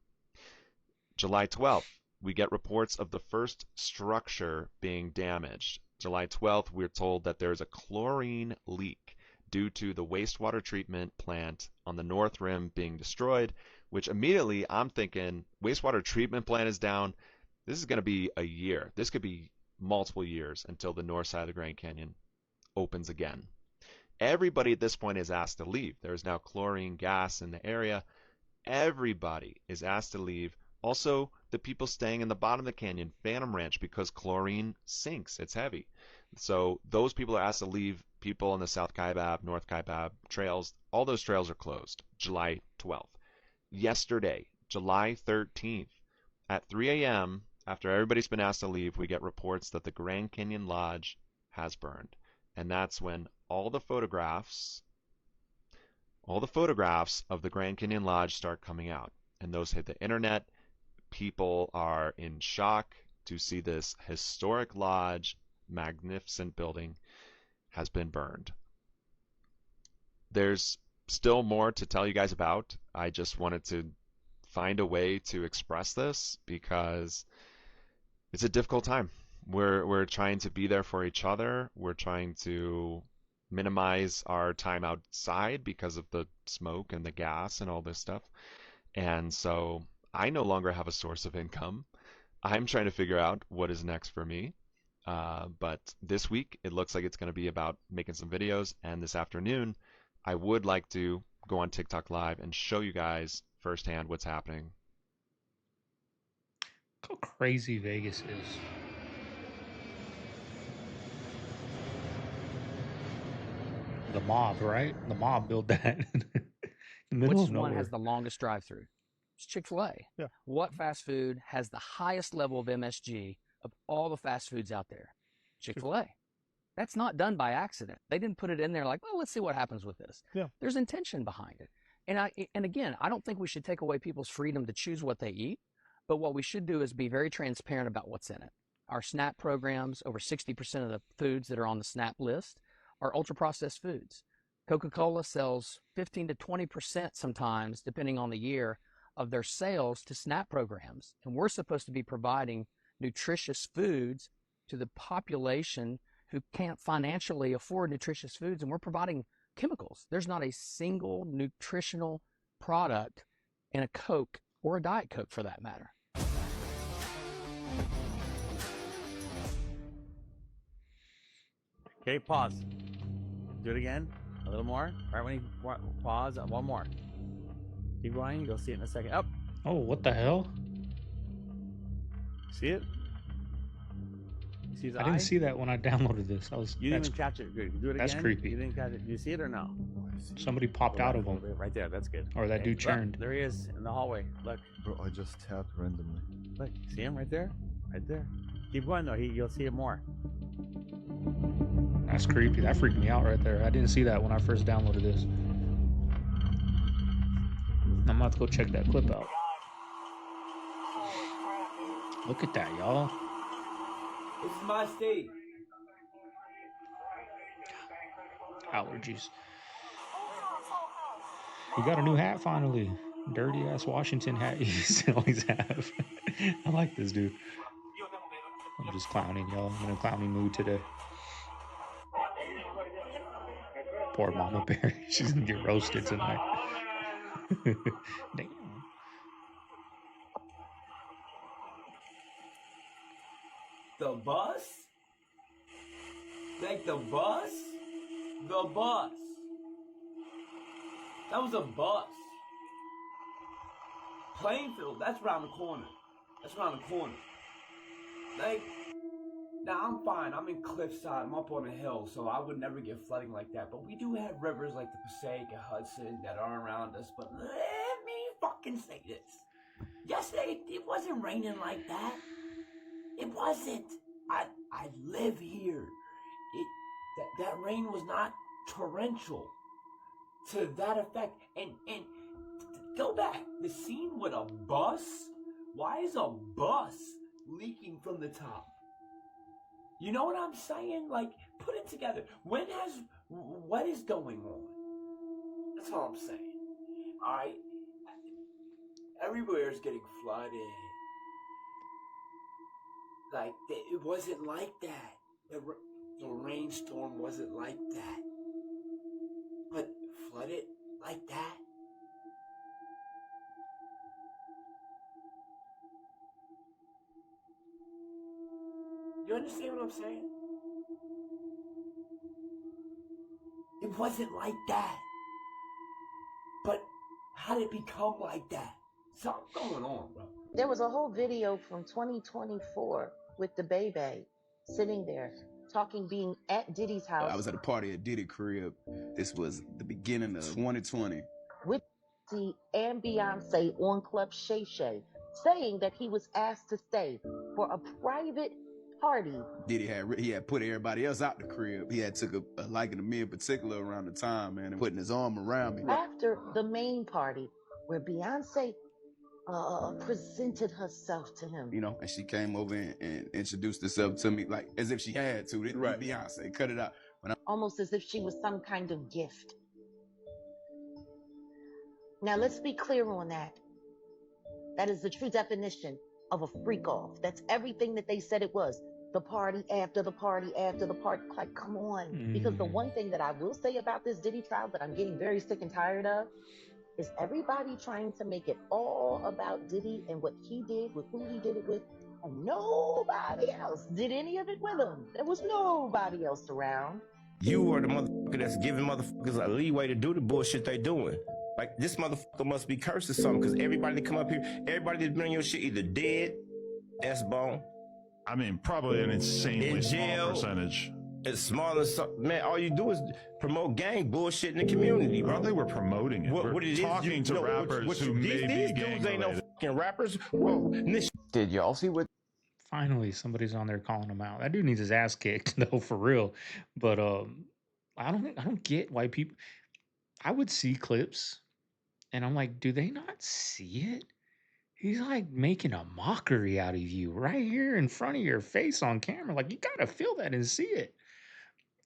July 12th, we get reports of the first structure being damaged. July 12th, we're told that there's a chlorine leak due to the wastewater treatment plant on the north rim being destroyed, which immediately I'm thinking, wastewater treatment plant is down. This is going to be a year. This could be multiple years until the north side of the Grand Canyon opens again. Everybody at this point is asked to leave. There is now chlorine gas in the area. Everybody is asked to leave Also, the people staying in the bottom of the canyon, Phantom Ranch, because chlorine sinks. It's heavy. So those people are asked to leave. People on the South Kaibab, North Kaibab trails, all those trails are closed July 12th. Yesterday, July 13th, at 3 a.m., after everybody's been asked to leave, we get reports that the Grand Canyon Lodge has burned. And that's when all the photographs of the Grand Canyon Lodge start coming out. And those hit the internet. People are in shock to see this historic lodge, magnificent building, has been burned. There's still more to tell you guys about. I just wanted to find a way to express this because it's a difficult time. We're trying to be there for each other. We're trying to minimize our time outside because of the smoke and the gas and all this stuff. And so I no longer have a source of income. I'm trying to figure out what is next for me. But this week, it looks like it's going to be about making some videos. And this afternoon, I would like to go on TikTok Live and show you guys firsthand what's happening. Look how crazy Vegas is. The mob, right? The mob built that in the middle Which of one nowhere. has the longest drive-through? It's Chick-fil-A. Yeah. What fast food has the highest level of MSG of all the fast foods out there? Chick-fil-A. That's not done by accident. They didn't put it in there like, well, let's see what happens with this. Yeah. There's intention behind it. And again, I don't think we should take away people's freedom to choose what they eat, but what we should do is be very transparent about what's in it. Our SNAP programs, over 60% of the foods that are on the SNAP list are ultra-processed foods. Coca-Cola sells 15 to 20% sometimes, depending on the year, of their sales to SNAP programs. And we're supposed to be providing nutritious foods to the population who can't financially afford nutritious foods, and we're providing chemicals. There's not a single nutritional product in a Coke or a Diet Coke for that matter. Okay, pause. Do it again. A little more. Right when you pause. One more. Keep going. You'll see it in a second. Up. Oh, what the hell? See it? You see his I didn't eye? see that when I downloaded this. You didn't even catch it. Good. Do it again. That's creepy. You didn't catch it. Do you see it or no? Somebody popped out of him. Right there. That's good. Or that dude Look, churned. there he is in the hallway. Look. Bro, I just tapped randomly. Look. See him right there? Right there. Keep going though. You'll see it more. That's creepy. That freaked me out right there. I didn't see that when I first downloaded this. I'm gonna have to go check that clip out. Look at that, y'all. This is my state. Allergies. He got a new hat finally. Dirty ass Washington hat he used to always have. I like this dude. I'm just clowning, y'all. I'm in a clowning mood today. Poor Mama Bear. She's gonna get roasted tonight. Damn. The bus? Like the bus? The bus. That was a bus. Plainfield, that's around the corner. That's around the corner. Like, now I'm fine. I'm in Cliffside. I'm up on a hill, so I would never get flooding like that. But we do have rivers like the Passaic and Hudson that are around us. But let me fucking say this. Yesterday, it wasn't raining like that. It wasn't. I live here. That rain was not torrential to that effect. And go back. The scene with a bus. Why is a bus leaking from the top? You know what I'm saying? Like, put it together. What is going on? That's all I'm saying. Alright? Everywhere is getting flooded. Like, it wasn't like that. The rainstorm wasn't like that. But flooded like that? You understand what I'm saying? It wasn't like that. But how did it become like that? Something going on, bro. There was a whole video from 2024 with the baby sitting there talking, being at Diddy's house. I was at a party at Diddy crib. This was the beginning of 2020. With Diddy and Beyonce on Club Shay Shay, saying that he was asked to stay for a private party. Diddy had put everybody else out the crib. He had took a liking to me in particular around the time, man, and putting his arm around me. After the main party, where Beyonce presented herself to him. You know, and she came over and introduced herself to me like as if she had to. Right. Beyonce, cut it out. Almost as if she was some kind of gift. Now let's be clear on that. That is the true definition of a freak off. That's everything that they said it was. The party after the party after the party. Like, come on. Because the one thing that I will say about this Diddy trial that I'm getting very sick and tired of is everybody trying to make it all about Diddy and what he did with who he did it with, and nobody else did any of it with him. There was nobody else around. You are the motherfucker that's giving motherfuckers a leeway to do the bullshit they doing. Like, this motherfucker must be cursed or something, because everybody that come up here, everybody that's been on your shit either dead, S-bone. I mean, probably an insanely small percentage. It's small as man. All you do is promote gang bullshit in the community, bro. They were promoting it. What it is, talking to rappers who may be gang dudes ain't no fucking rappers. Whoa, did y'all see what? Finally, somebody's on there calling him out. That dude needs his ass kicked, though, for real. But I don't get why people. I would see clips, and I'm like, do they not see it? He's like making a mockery out of you right here in front of your face on camera. Like, you gotta feel that and see it.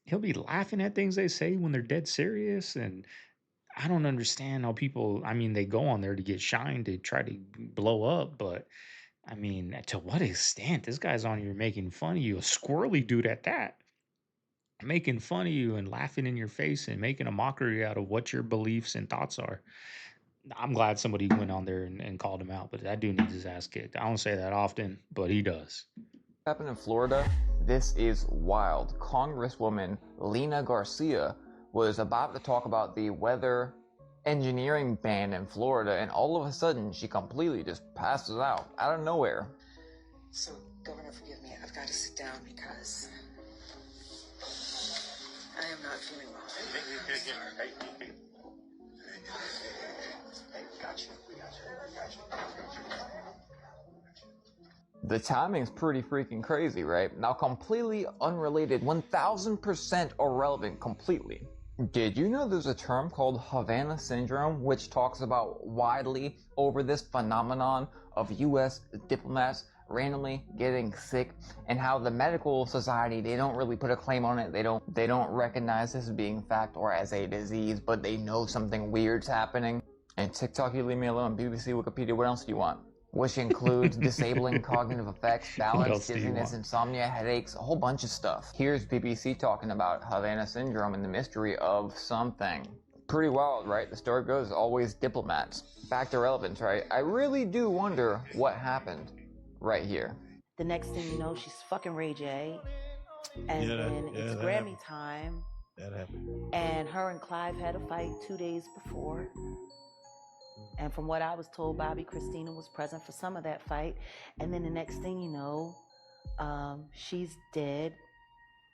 He'll be laughing at things they say when they're dead serious, and I don't understand how people. I mean, they go on there to get shine to try to blow up, but. I mean, to what extent? This guy's on here making fun of you, a squirrely dude at that, making fun of you and laughing in your face and making a mockery out of what your beliefs and thoughts are. I'm glad somebody went on there and called him out, but that dude needs his ass kicked. I don't say that often, but he does. Happened in Florida? This is wild. Congresswoman Lena Garcia was about to talk about the weather engineering ban in Florida, and all of a sudden she completely just passes out of nowhere. So, Governor, forgive me, I've got to sit down because I am not feeling well. The timing's pretty freaking crazy, right? Now, completely unrelated, 1000% irrelevant completely. Did you know there's a term called Havana Syndrome, which talks about widely over this phenomenon of U.S. diplomats randomly getting sick, and how the medical society, they don't really put a claim on it. They don't recognize this as being fact or as a disease, but they know something weird's happening. And TikTok, you leave me alone. BBC, Wikipedia, what else do you want? Which includes disabling cognitive effects, balance, dizziness, insomnia, headaches, a whole bunch of stuff. Here's BBC talking about Havana Syndrome and the mystery of something. Pretty wild, right? The story goes, always diplomats. Back to relevance, right? I really do wonder what happened right here. The next thing you know, she's fucking Ray J. And then it's Grammy time. That happened. And her and Clive had a fight 2 days before. And from what I was told, Bobby Christina was present for some of that fight. And then the next thing you know, she's dead.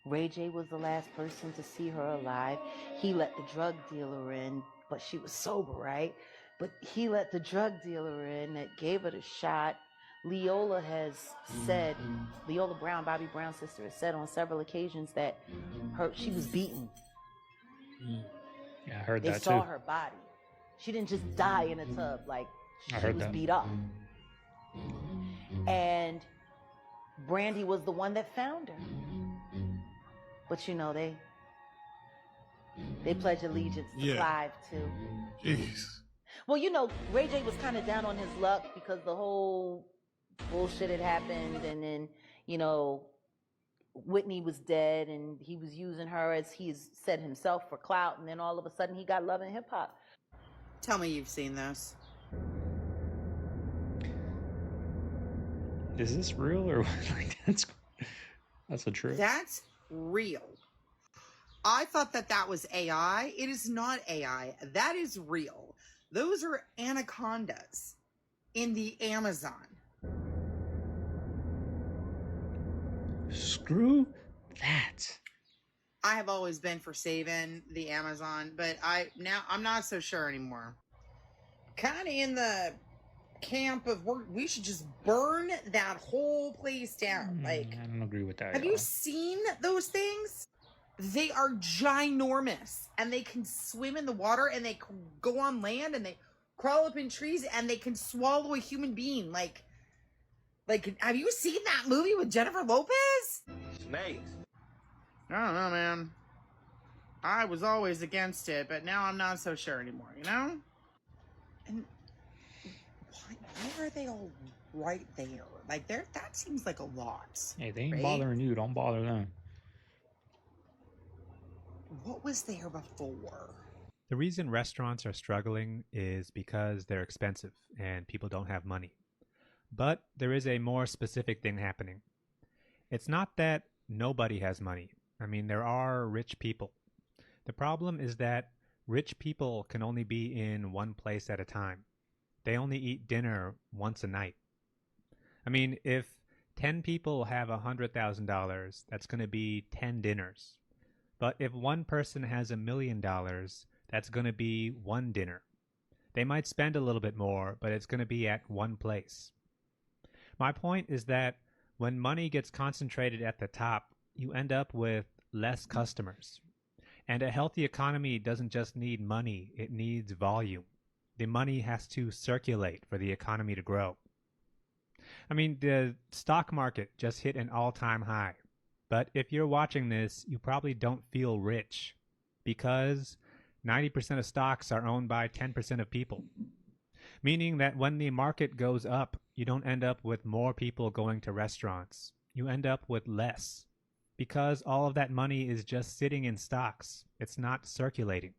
Ray J was the last person to see her alive. He let the drug dealer in, but she was sober, right? But he let the drug dealer in that gave her the shot. Leola has said, Leola Brown, Bobby Brown's sister, has said on several occasions that she was beaten. Yeah, I heard they that saw too. her body. She didn't just die in a tub, like she I heard was that. beat up. And Brandy was the one that found her. But you know, they pledge allegiance to Clive too. Jeez. Well, you know, Ray J was kind of down on his luck because the whole bullshit had happened, and then, you know, Whitney was dead and he was using her, as he's said himself, for clout, and then all of a sudden he got love in hip hop. Tell me you've seen this. Is this real or like that's a trip? That's real. I thought that was AI. It is not AI. That is real. Those are anacondas. in the Amazon. Screw that. I have always been for saving the Amazon, but I'm not so sure anymore. Kind of in the camp of we should just burn that whole place down. Like, I don't agree with that. have you seen those things? They are ginormous, and they can swim in the water, and they can go on land, and they crawl up in trees, and they can swallow a human being. Like, have you seen that movie with Jennifer Lopez? Snakes. I don't know, man. I was always against it, but now I'm not so sure anymore, you know? And why are they all right there? Like, that seems like a lot. Hey, they ain't right? bothering you. Don't bother them. What was there before? The reason restaurants are struggling is because they're expensive and people don't have money. But there is a more specific thing happening. It's not that nobody has money. I mean, there are rich people. The problem is that rich people can only be in one place at a time. They only eat dinner once a night. I mean, if 10 people have $100,000, that's going to be 10 dinners. But if one person has $1 million, that's going to be one dinner. They might spend a little bit more, but it's going to be at one place. My point is that when money gets concentrated at the top, you end up with less customers. And a healthy economy doesn't just need money, it needs volume. The money has to circulate for the economy to grow. I mean, the stock market just hit an all-time high. But if you're watching this, you probably don't feel rich because 90% of stocks are owned by 10% of people. Meaning that when the market goes up, you don't end up with more people going to restaurants. You end up with less because all of that money is just sitting in stocks. It's not circulating.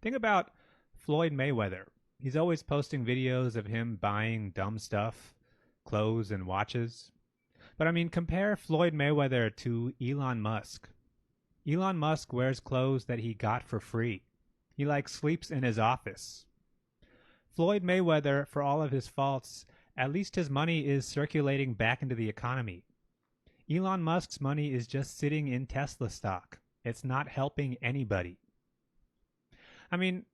Think about Floyd Mayweather. He's always posting videos of him buying dumb stuff, clothes and watches. But I mean, compare Floyd Mayweather to Elon Musk. Elon Musk wears clothes that he got for free. He sleeps in his office. Floyd Mayweather, for all of his faults, at least his money is circulating back into the economy. Elon Musk's money is just sitting in Tesla stock. It's not helping anybody. I mean,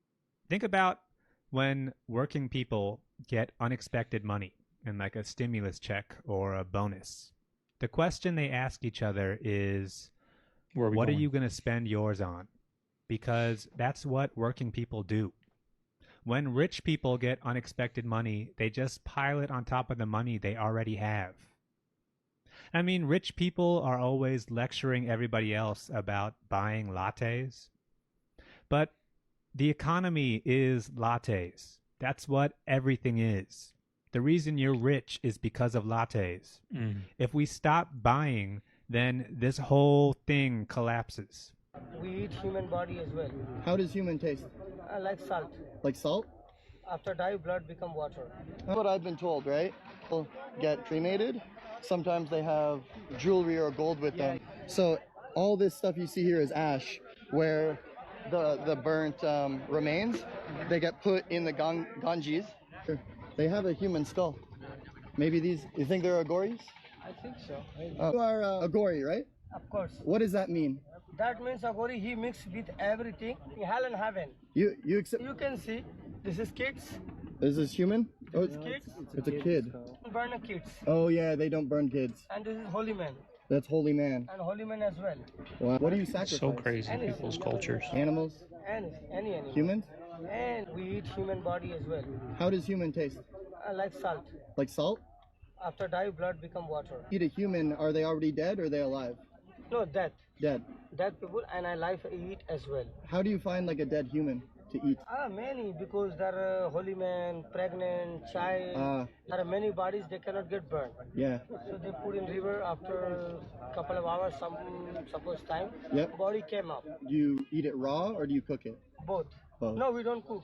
think about when working people get unexpected money and a stimulus check or a bonus. The question they ask each other is, what are you going to spend yours on? Because that's what working people do. When rich people get unexpected money, they just pile it on top of the money they already have. I mean, rich people are always lecturing everybody else about buying lattes. But the economy is lattes. That's what everything is. The reason you're rich is because of lattes. If we stop buying, then this whole thing collapses. We eat human body as well. How does human taste? Like salt. Like salt? After die, blood become water. That's what I've been told, right? People get cremated. Sometimes they have jewelry or gold with them. So all this stuff you see here is ash, where the burnt remains, they get put in the Ganges. Sure. They have a human skull. Maybe these, you think they're Aghoris? I think so. You are Aghori, right? Of course. What does that mean? That means Aghori, he mixed with everything in hell and heaven. You accept? You can see, this is kids. Is this human? Oh, This is kids. it's a kid. Burn the kids. Oh yeah, they don't burn kids. And this is holy man. That's holy man. And holy man as well. Wow. What do you sacrifice? So crazy, people's cultures. Animals? Any animal. Humans? And we eat human body as well. How does human taste? Like salt. Like salt? After die, blood become water. Eat a human, are they already dead or are they alive? No, death. Dead. Dead people and I life eat as well. How do you find a dead human to eat? Many, because there are holy man, pregnant, child. There are many bodies, they cannot get burned. Yeah. So they put in river after a couple of hours, suppose time. Yep. Body came up. Do you eat it raw or do you cook it? Both. Both. No, we don't cook.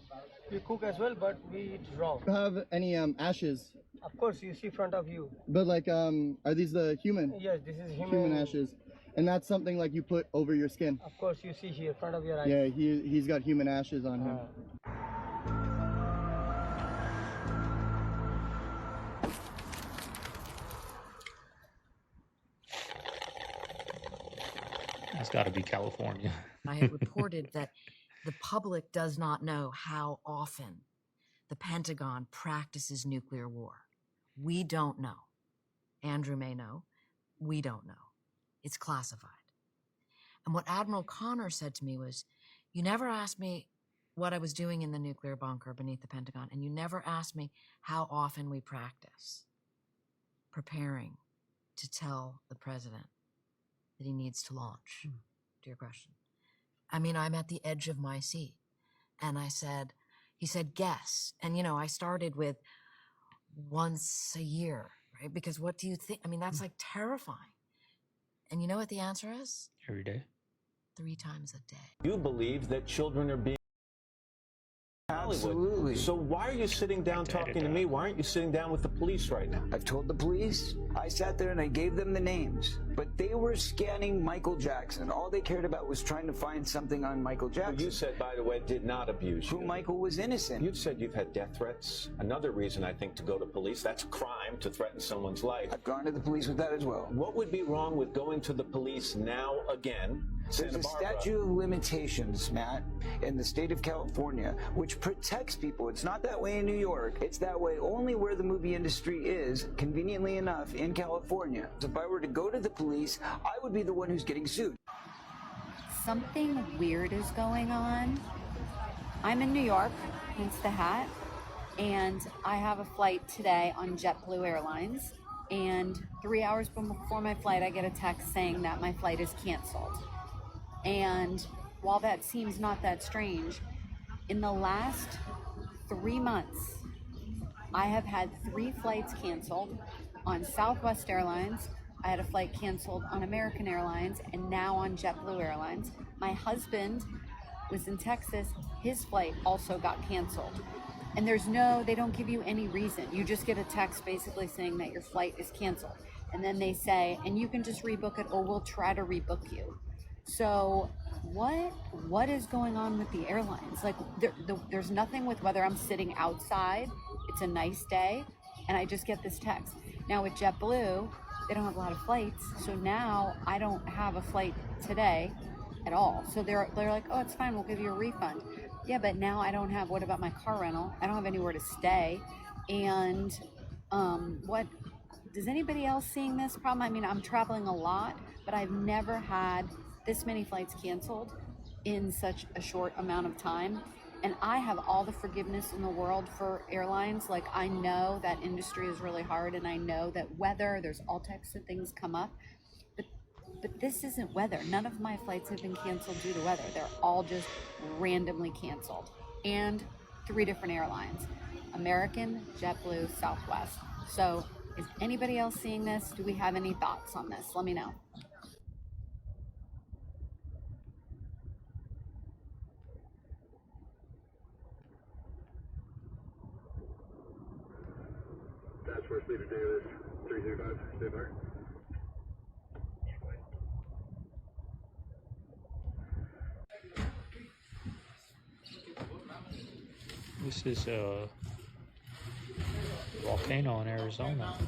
We cook as well, but we eat raw. Do you have any ashes? Of course, you see front of you. But are these the human? Yes, this is Human ashes. And that's something you put over your skin? Of course, you see here, front of your eyes. Yeah, he's got human ashes on him. got to be California. I had reported that the public does not know how often the Pentagon practices nuclear war. We don't know. Andrew may know. We don't know. It's classified. And what Admiral Connor said to me was, you never asked me what I was doing in the nuclear bunker beneath the Pentagon, and you never asked me how often we practice preparing to tell the president that he needs to launch, to your question. I mean, I'm at the edge of my seat. And he said, guess. And, you know, I started with once a year, right? Because what do you think? I mean, that's like terrifying. And you know what the answer is? Every day. 3 times a day. You believe that children are being Absolutely. So why are you sitting down talking to me? Why aren't you sitting down with the police right now? I've told the police. I sat there and I gave them the names. But they were scanning Michael Jackson. All they cared about was trying to find something on Michael Jackson. Who you said, by the way, did not abuse you. Who Michael was innocent. You've said you've had death threats. Another reason, I think, to go to police. That's a crime, to threaten someone's life. I've gone to the police with that as well. What would be wrong with going to the police now again? There's a statute of limitations, Matt, in the state of California, which protects people. It's not that way in New York. It's that way only where the movie industry is, conveniently enough, in California. If I were to go to the police, I would be the one who's getting sued. Something weird is going on. I'm in New York, hence the hat, and I have a flight today on JetBlue Airlines, and 3 hours before my flight, I get a text saying that my flight is canceled. And while that seems not that strange, in the last 3 months, I have had 3 flights canceled on Southwest Airlines. I had a flight canceled on American Airlines and now on JetBlue Airlines. My husband was in Texas. His flight also got canceled. And they don't give you any reason. You just get a text basically saying that your flight is canceled. And then they say, and you can just rebook it or we'll try to rebook you. So what is going on with the airlines? Like there's nothing with whether I'm sitting outside, it's a nice day, and I just get this text. Now with JetBlue, they don't have a lot of flights, so now I don't have a flight today at all. So they're like, oh, it's fine, we'll give you a refund. Yeah, but now I don't have, what about my car rental? I don't have anywhere to stay. And does anybody else seeing this problem? I mean, I'm traveling a lot, but I've never had this many flights canceled in such a short amount of time. And I have all the forgiveness in the world for airlines. Like, I know that industry is really hard, and I know that weather, there's all types of things come up. But this isn't weather. None of my flights have been canceled due to weather. They're all just randomly canceled. And 3 different airlines: American, JetBlue, Southwest. So is anybody else seeing this? Do we have any thoughts on this? Let me know. Task Force Leader Davis, 305, stay by. This is a volcano in Arizona. I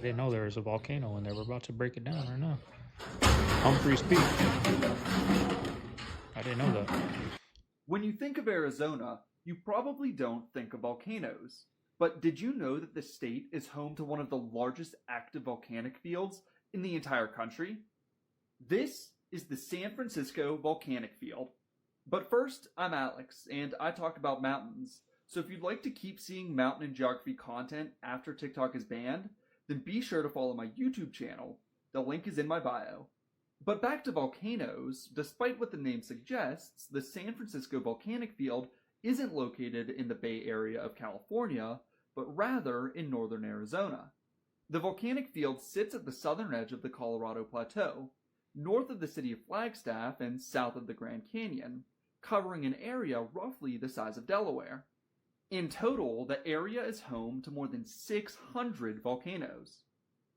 didn't know there was a volcano in there. We're about to break it down right now. Humphrey speak. I didn't know that. When you think of Arizona, you probably don't think of volcanoes. But did you know that the state is home to one of the largest active volcanic fields in the entire country? This is the San Francisco Volcanic Field. But first, I'm Alex, and I talk about mountains. So if you'd like to keep seeing mountain and geography content after TikTok is banned, then be sure to follow my YouTube channel. The link is in my bio. But back to volcanoes, despite what the name suggests, the San Francisco Volcanic Field isn't located in the Bay Area of California, but rather in northern Arizona. The volcanic field sits at the southern edge of the Colorado Plateau, north of the city of Flagstaff and south of the Grand Canyon, covering an area roughly the size of Delaware. In total, the area is home to more than 600 volcanoes.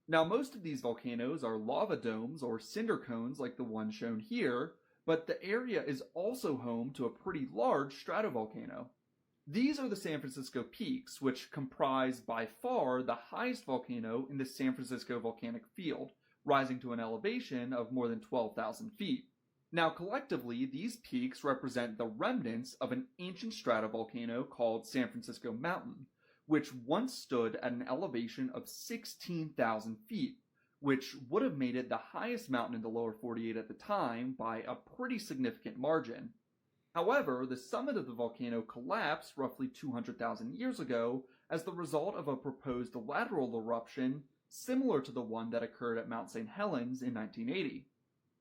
Now, most of these volcanoes are lava domes or cinder cones like the one shown here, but the area is also home to a pretty large stratovolcano. These are the San Francisco Peaks, which comprise by far the highest volcano in the San Francisco Volcanic Field, rising to an elevation of more than 12,000 feet. Now, collectively, these peaks represent the remnants of an ancient stratovolcano called San Francisco Mountain, which once stood at an elevation of 16,000 feet, which would have made it the highest mountain in the lower 48 at the time by a pretty significant margin. However, the summit of the volcano collapsed roughly 200,000 years ago as the result of a proposed lateral eruption similar to the one that occurred at Mount St. Helens in 1980.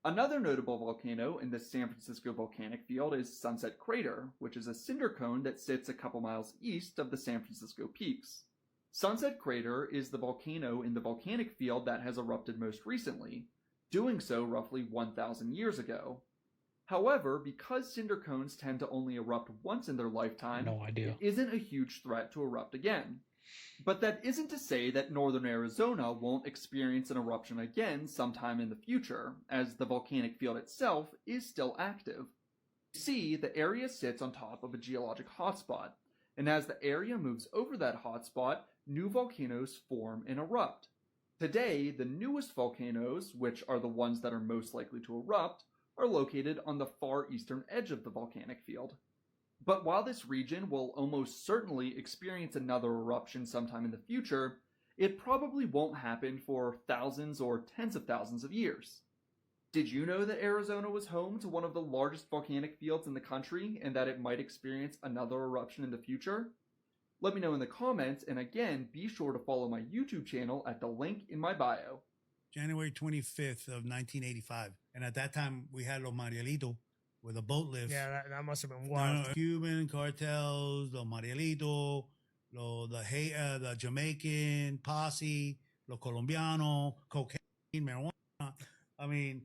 Another notable volcano in the San Francisco volcanic field is Sunset Crater, which is a cinder cone that sits a couple miles east of the San Francisco peaks. Sunset Crater is the volcano in the volcanic field that has erupted most recently, doing so roughly 1,000 years ago. However, because cinder cones tend to only erupt once in their lifetime, it isn't a huge threat to erupt again. But that isn't to say that northern Arizona won't experience an eruption again sometime in the future, as the volcanic field itself is still active. See, the area sits on top of a geologic hotspot, and as the area moves over that hotspot, new volcanoes form and erupt. Today, the newest volcanoes, which are the ones that are most likely to erupt, are located on the far eastern edge of the volcanic field. But while this region will almost certainly experience another eruption sometime in the future, it probably won't happen for thousands or tens of thousands of years. Did you know that Arizona was home to one of the largest volcanic fields in the country and that it might experience another eruption in the future? Let me know in the comments, and again, be sure to follow my YouTube channel at the link in my bio. January 25th of 1985. And at that time, we had Los Marielitos with a boat lift. Yeah, that must have been wild. Cuban cartels, Los Marielitos, the Jamaican posse, Los Colombianos, cocaine, marijuana. I mean,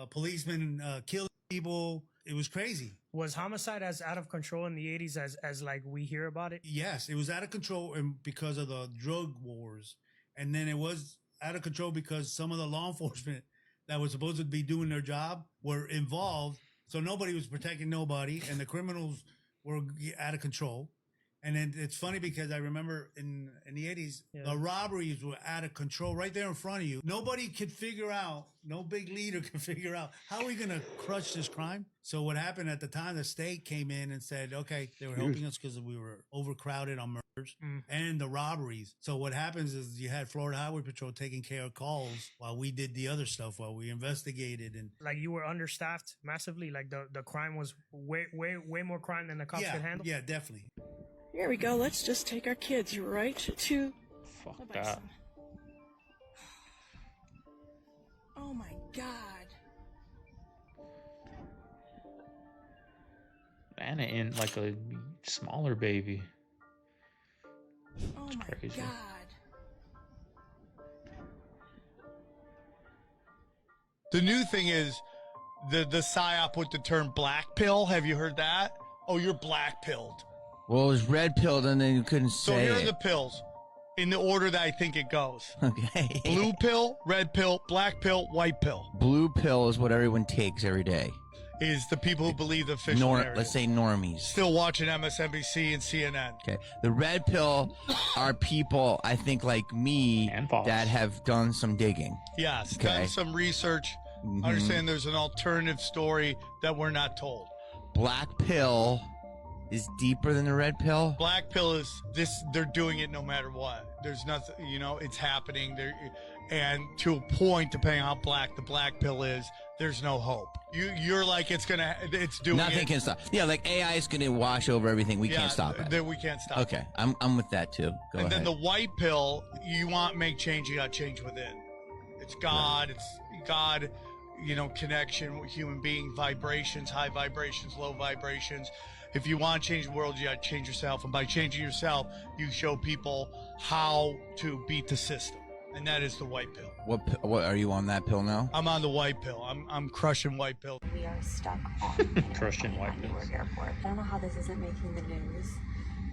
policemen killing people. It was crazy. Was homicide as out of control in the 80s as like we hear about it? Yes, it was out of control because of the drug wars. And then it was out of control because some of the law enforcement that was supposed to be doing their job were involved. So nobody was protecting nobody, and the criminals were out of control. And then it's funny because I remember in the 80s, the robberies were out of control right there in front of you. Nobody could figure out, no big leader could figure out, how are we going to crush this crime? So what happened at the time, the state came in and said, okay, they were helping us because we were overcrowded on murders and the robberies. So what happens is you had Florida Highway Patrol taking care of calls while we did the other stuff, while we investigated. And like you were understaffed massively, like the crime was way more crime than the cops could handle? Yeah, definitely. Here we go. Let's just take our kids, right? To. Fuck that. Oh my God. Anna in like a smaller baby. Oh it's my crazy. God. The new thing is the psyop with the term black pill. Have you heard that? Oh, you're black pilled. Well, it was red pilled, and then you couldn't So say here are it. the pills in the order that I think it goes. Okay. Blue pill, red pill, black pill, white pill. Blue pill is what everyone takes every day. Is the people who believe the official narrative. Let's say normies. Still watching MSNBC and CNN. Okay. The red pill are people, I think, like me, that have done some digging. Yes, Okay. done some research. Mhm. Understand there's an alternative story that we're not told. Black pill is deeper than the red pill. Black pill is this, they're doing it no matter what. There's nothing, it's happening there. And to a point, depending on how black the black pill is, there's no hope. You're like, it's doing Nothing it. can stop. Yeah, like AI is going to wash over everything. We Yeah, can't stop it. We can't stop Okay, I'm with that too. Go and ahead. then the white pill, you want to make change, you got to change within. It's God, it's God, connection with human being, vibrations, high vibrations, low vibrations. If you want to change the world, you got to change yourself. And by changing yourself, you show people how to beat the system. And that is the white pill. What are you on that pill now? I'm on the white pill. I'm crushing white pill. We are stuck on Crushing white pills. Newark Airport. I don't know how this isn't making the news.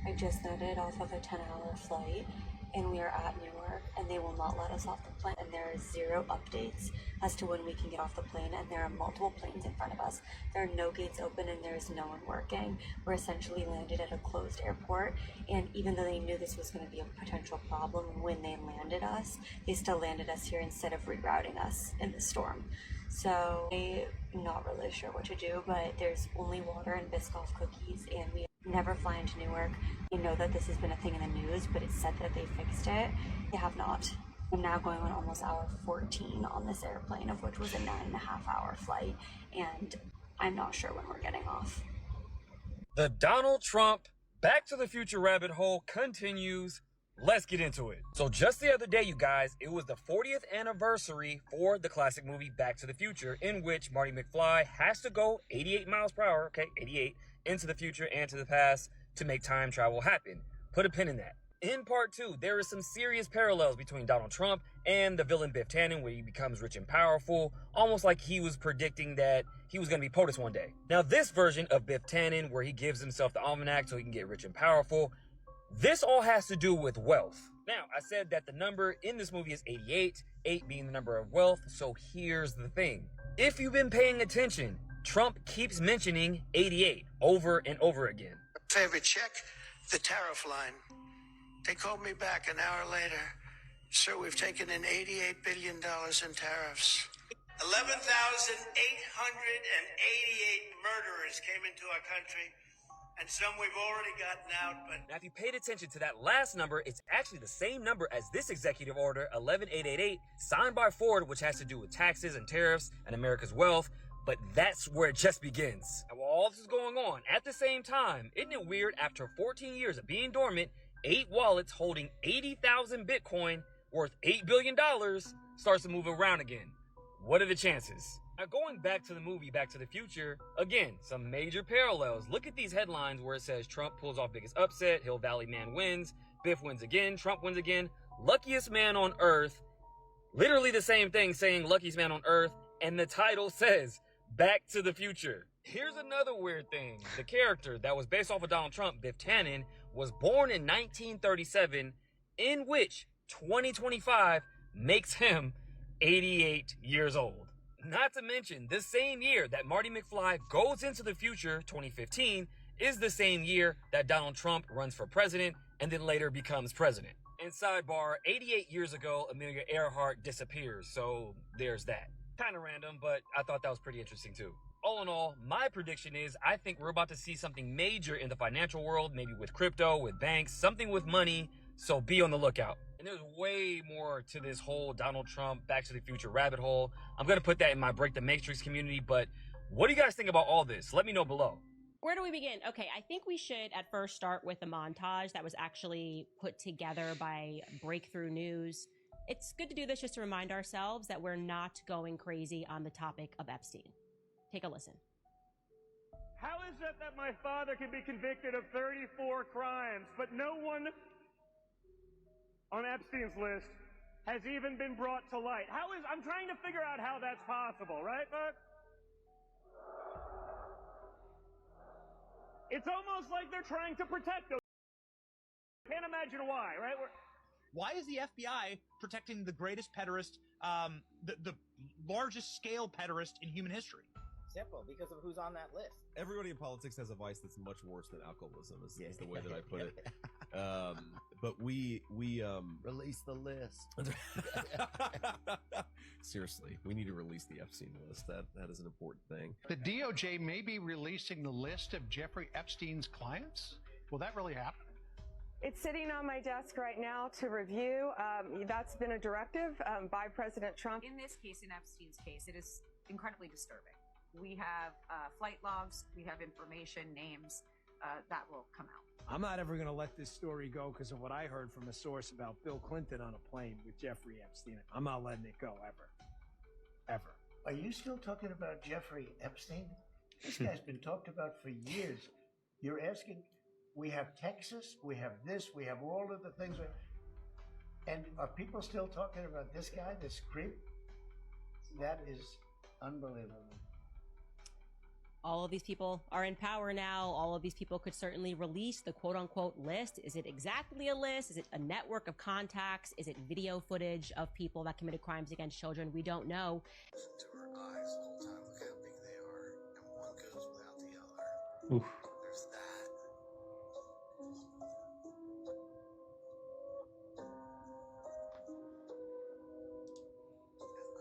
I just landed off of a 10-hour flight, and we are at Newark, and they will not let us off the plane, and there is zero updates as to when we can get off the plane, and there are multiple planes in front of us. There are no gates open, and there is no one working. We're essentially landed at a closed airport, and even though they knew this was going to be a potential problem when they landed us, they still landed us here instead of rerouting us in the storm. So I'm not really sure what to do, but there's only water and Biscoff cookies, and we never fly into Newark. We know that this has been a thing in the news, but it's said that they fixed it. They have not. I'm now going on almost hour 14 on this airplane, of which was a 9.5-hour flight, and I'm not sure when we're getting off. The Donald Trump Back to the Future rabbit hole continues. Let's get into it. So just the other day, you guys, it was the 40th anniversary for the classic movie Back to the Future, in which Marty McFly has to go 88 miles per hour, okay, 88, into the future and to the past to make time travel happen. Put a pin in that. In part 2, there is some serious parallels between Donald Trump and the villain Biff Tannen, where he becomes rich and powerful, almost like he was predicting that he was going to be POTUS one day. Now this version of Biff Tannen, where he gives himself the almanac so he can get rich and powerful, this all has to do with wealth. Now, I said that the number in this movie is 88, 8 being the number of wealth, so here's the thing. If you've been paying attention, Trump keeps mentioning 88 over and over again. Favorite check, the tariff line. They called me back an hour later. Sir, we've taken in $88 billion in tariffs. 11,888 murderers came into our country. And some we've already gotten out, but... Now, if you paid attention to that last number, it's actually the same number as this executive order, 11888, signed by Ford, which has to do with taxes and tariffs and America's wealth, but that's where it just begins. And while all this is going on, at the same time, isn't it weird, after 14 years of being dormant, 8 wallets holding 80,000 Bitcoin worth $8 billion starts to move around again? What are the chances? Now, going back to the movie Back to the Future, again, some major parallels. Look at these headlines where it says Trump pulls off biggest upset, Hill Valley man wins, Biff wins again, Trump wins again, luckiest man on earth. Literally the same thing saying luckiest man on earth, and the title says Back to the Future. Here's another weird thing. The character that was based off of Donald Trump, Biff Tannen, was born in 1937, in which 2025 makes him 88 years old. Not to mention, the same year that Marty McFly goes into the future, 2015, is the same year that Donald Trump runs for president and then later becomes president. And sidebar, 88 years ago, Amelia Earhart disappears, so there's that. Kind of random, but I thought that was pretty interesting too. All in all, my prediction is I think we're about to see something major in the financial world, maybe with crypto, with banks, something with money, so be on the lookout. And there's way more to this whole Donald Trump Back to the Future rabbit hole. I'm going to put that in my Break the Matrix community, but what do you guys think about all this? Let me know below. Where do we begin? Okay, I think we should at first start with a montage that was actually put together by Breakthrough News. It's good to do this just to remind ourselves that we're not going crazy on the topic of Epstein. Take a listen. How is it that my father can be convicted of 34 crimes, but no one on Epstein's list has even been brought to light? I'm trying to figure out how that's possible, right, Buck? It's almost like they're trying to protect those. Can't imagine why, right? Why is the FBI protecting the greatest pederast, the largest scale pederast in human history? Simple, because of who's on that list. Everybody in politics has a vice that's much worse than alcoholism, is the way that I put it. But we release the list. Seriously, we need to release the Epstein list. That is an important thing. The DOJ may be releasing the list of Jeffrey Epstein's clients. Will that really happen? It's sitting on my desk right now to review. That's been a directive by President Trump. In this case, in Epstein's case, it is incredibly disturbing. We have flight logs, we have information, names, that will come out. I'm not ever going to let this story go because of what I heard from a source about Bill Clinton on a plane with Jeffrey Epstein. I'm not letting it go, ever. Ever. Are you still talking about Jeffrey Epstein? This guy's been talked about for years. You're asking, we have Texas, we have this, we have all of the things. And are people still talking about this guy, this creep? That is unbelievable. all of these people are in power now. All of these people could certainly release the quote unquote list. Is it exactly a list? Is it a network of contacts? Is it video footage of people that committed crimes against children? We don't know. To her eyes the whole time. Look how big they are, and one goes without the other. Oof. There's that.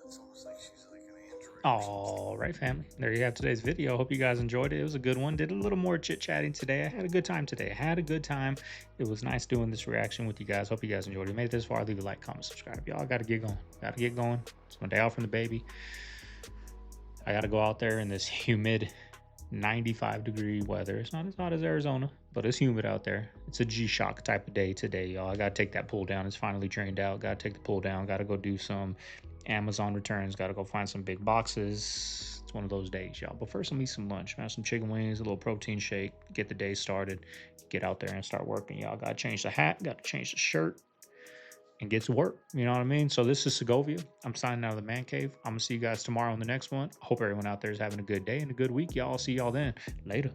It's almost like she's like an android. All right, family. There you have today's video. Hope you guys enjoyed it. It was a good one. Did a little more chit-chatting today. I had a good time today. I had a good time. It was nice doing this reaction with you guys. Hope you guys enjoyed it. Made it this far. Leave a like, comment, subscribe. Y'all got to get going. Got to get going. It's my day out from the baby. I got to go out there in this humid 95-degree weather. It's not as hot as Arizona, but it's humid out there. It's a G-Shock type of day today, y'all. I got to take that pull down. It's finally drained out. Got to take the pull down. Got to go do some Amazon returns. Got to go find some big boxes. It's one of those days, y'all. But first, let me eat some lunch. Have some chicken wings, a little protein shake, get the day started, get out there and start working, y'all. Got to change the hat, got to change the shirt, and get to work. You know what I mean? So this is Siggoia. I'm signing out of the man cave. I'm going to see you guys tomorrow on the next one. I hope everyone out there is having a good day and a good week, y'all. See y'all then. Later.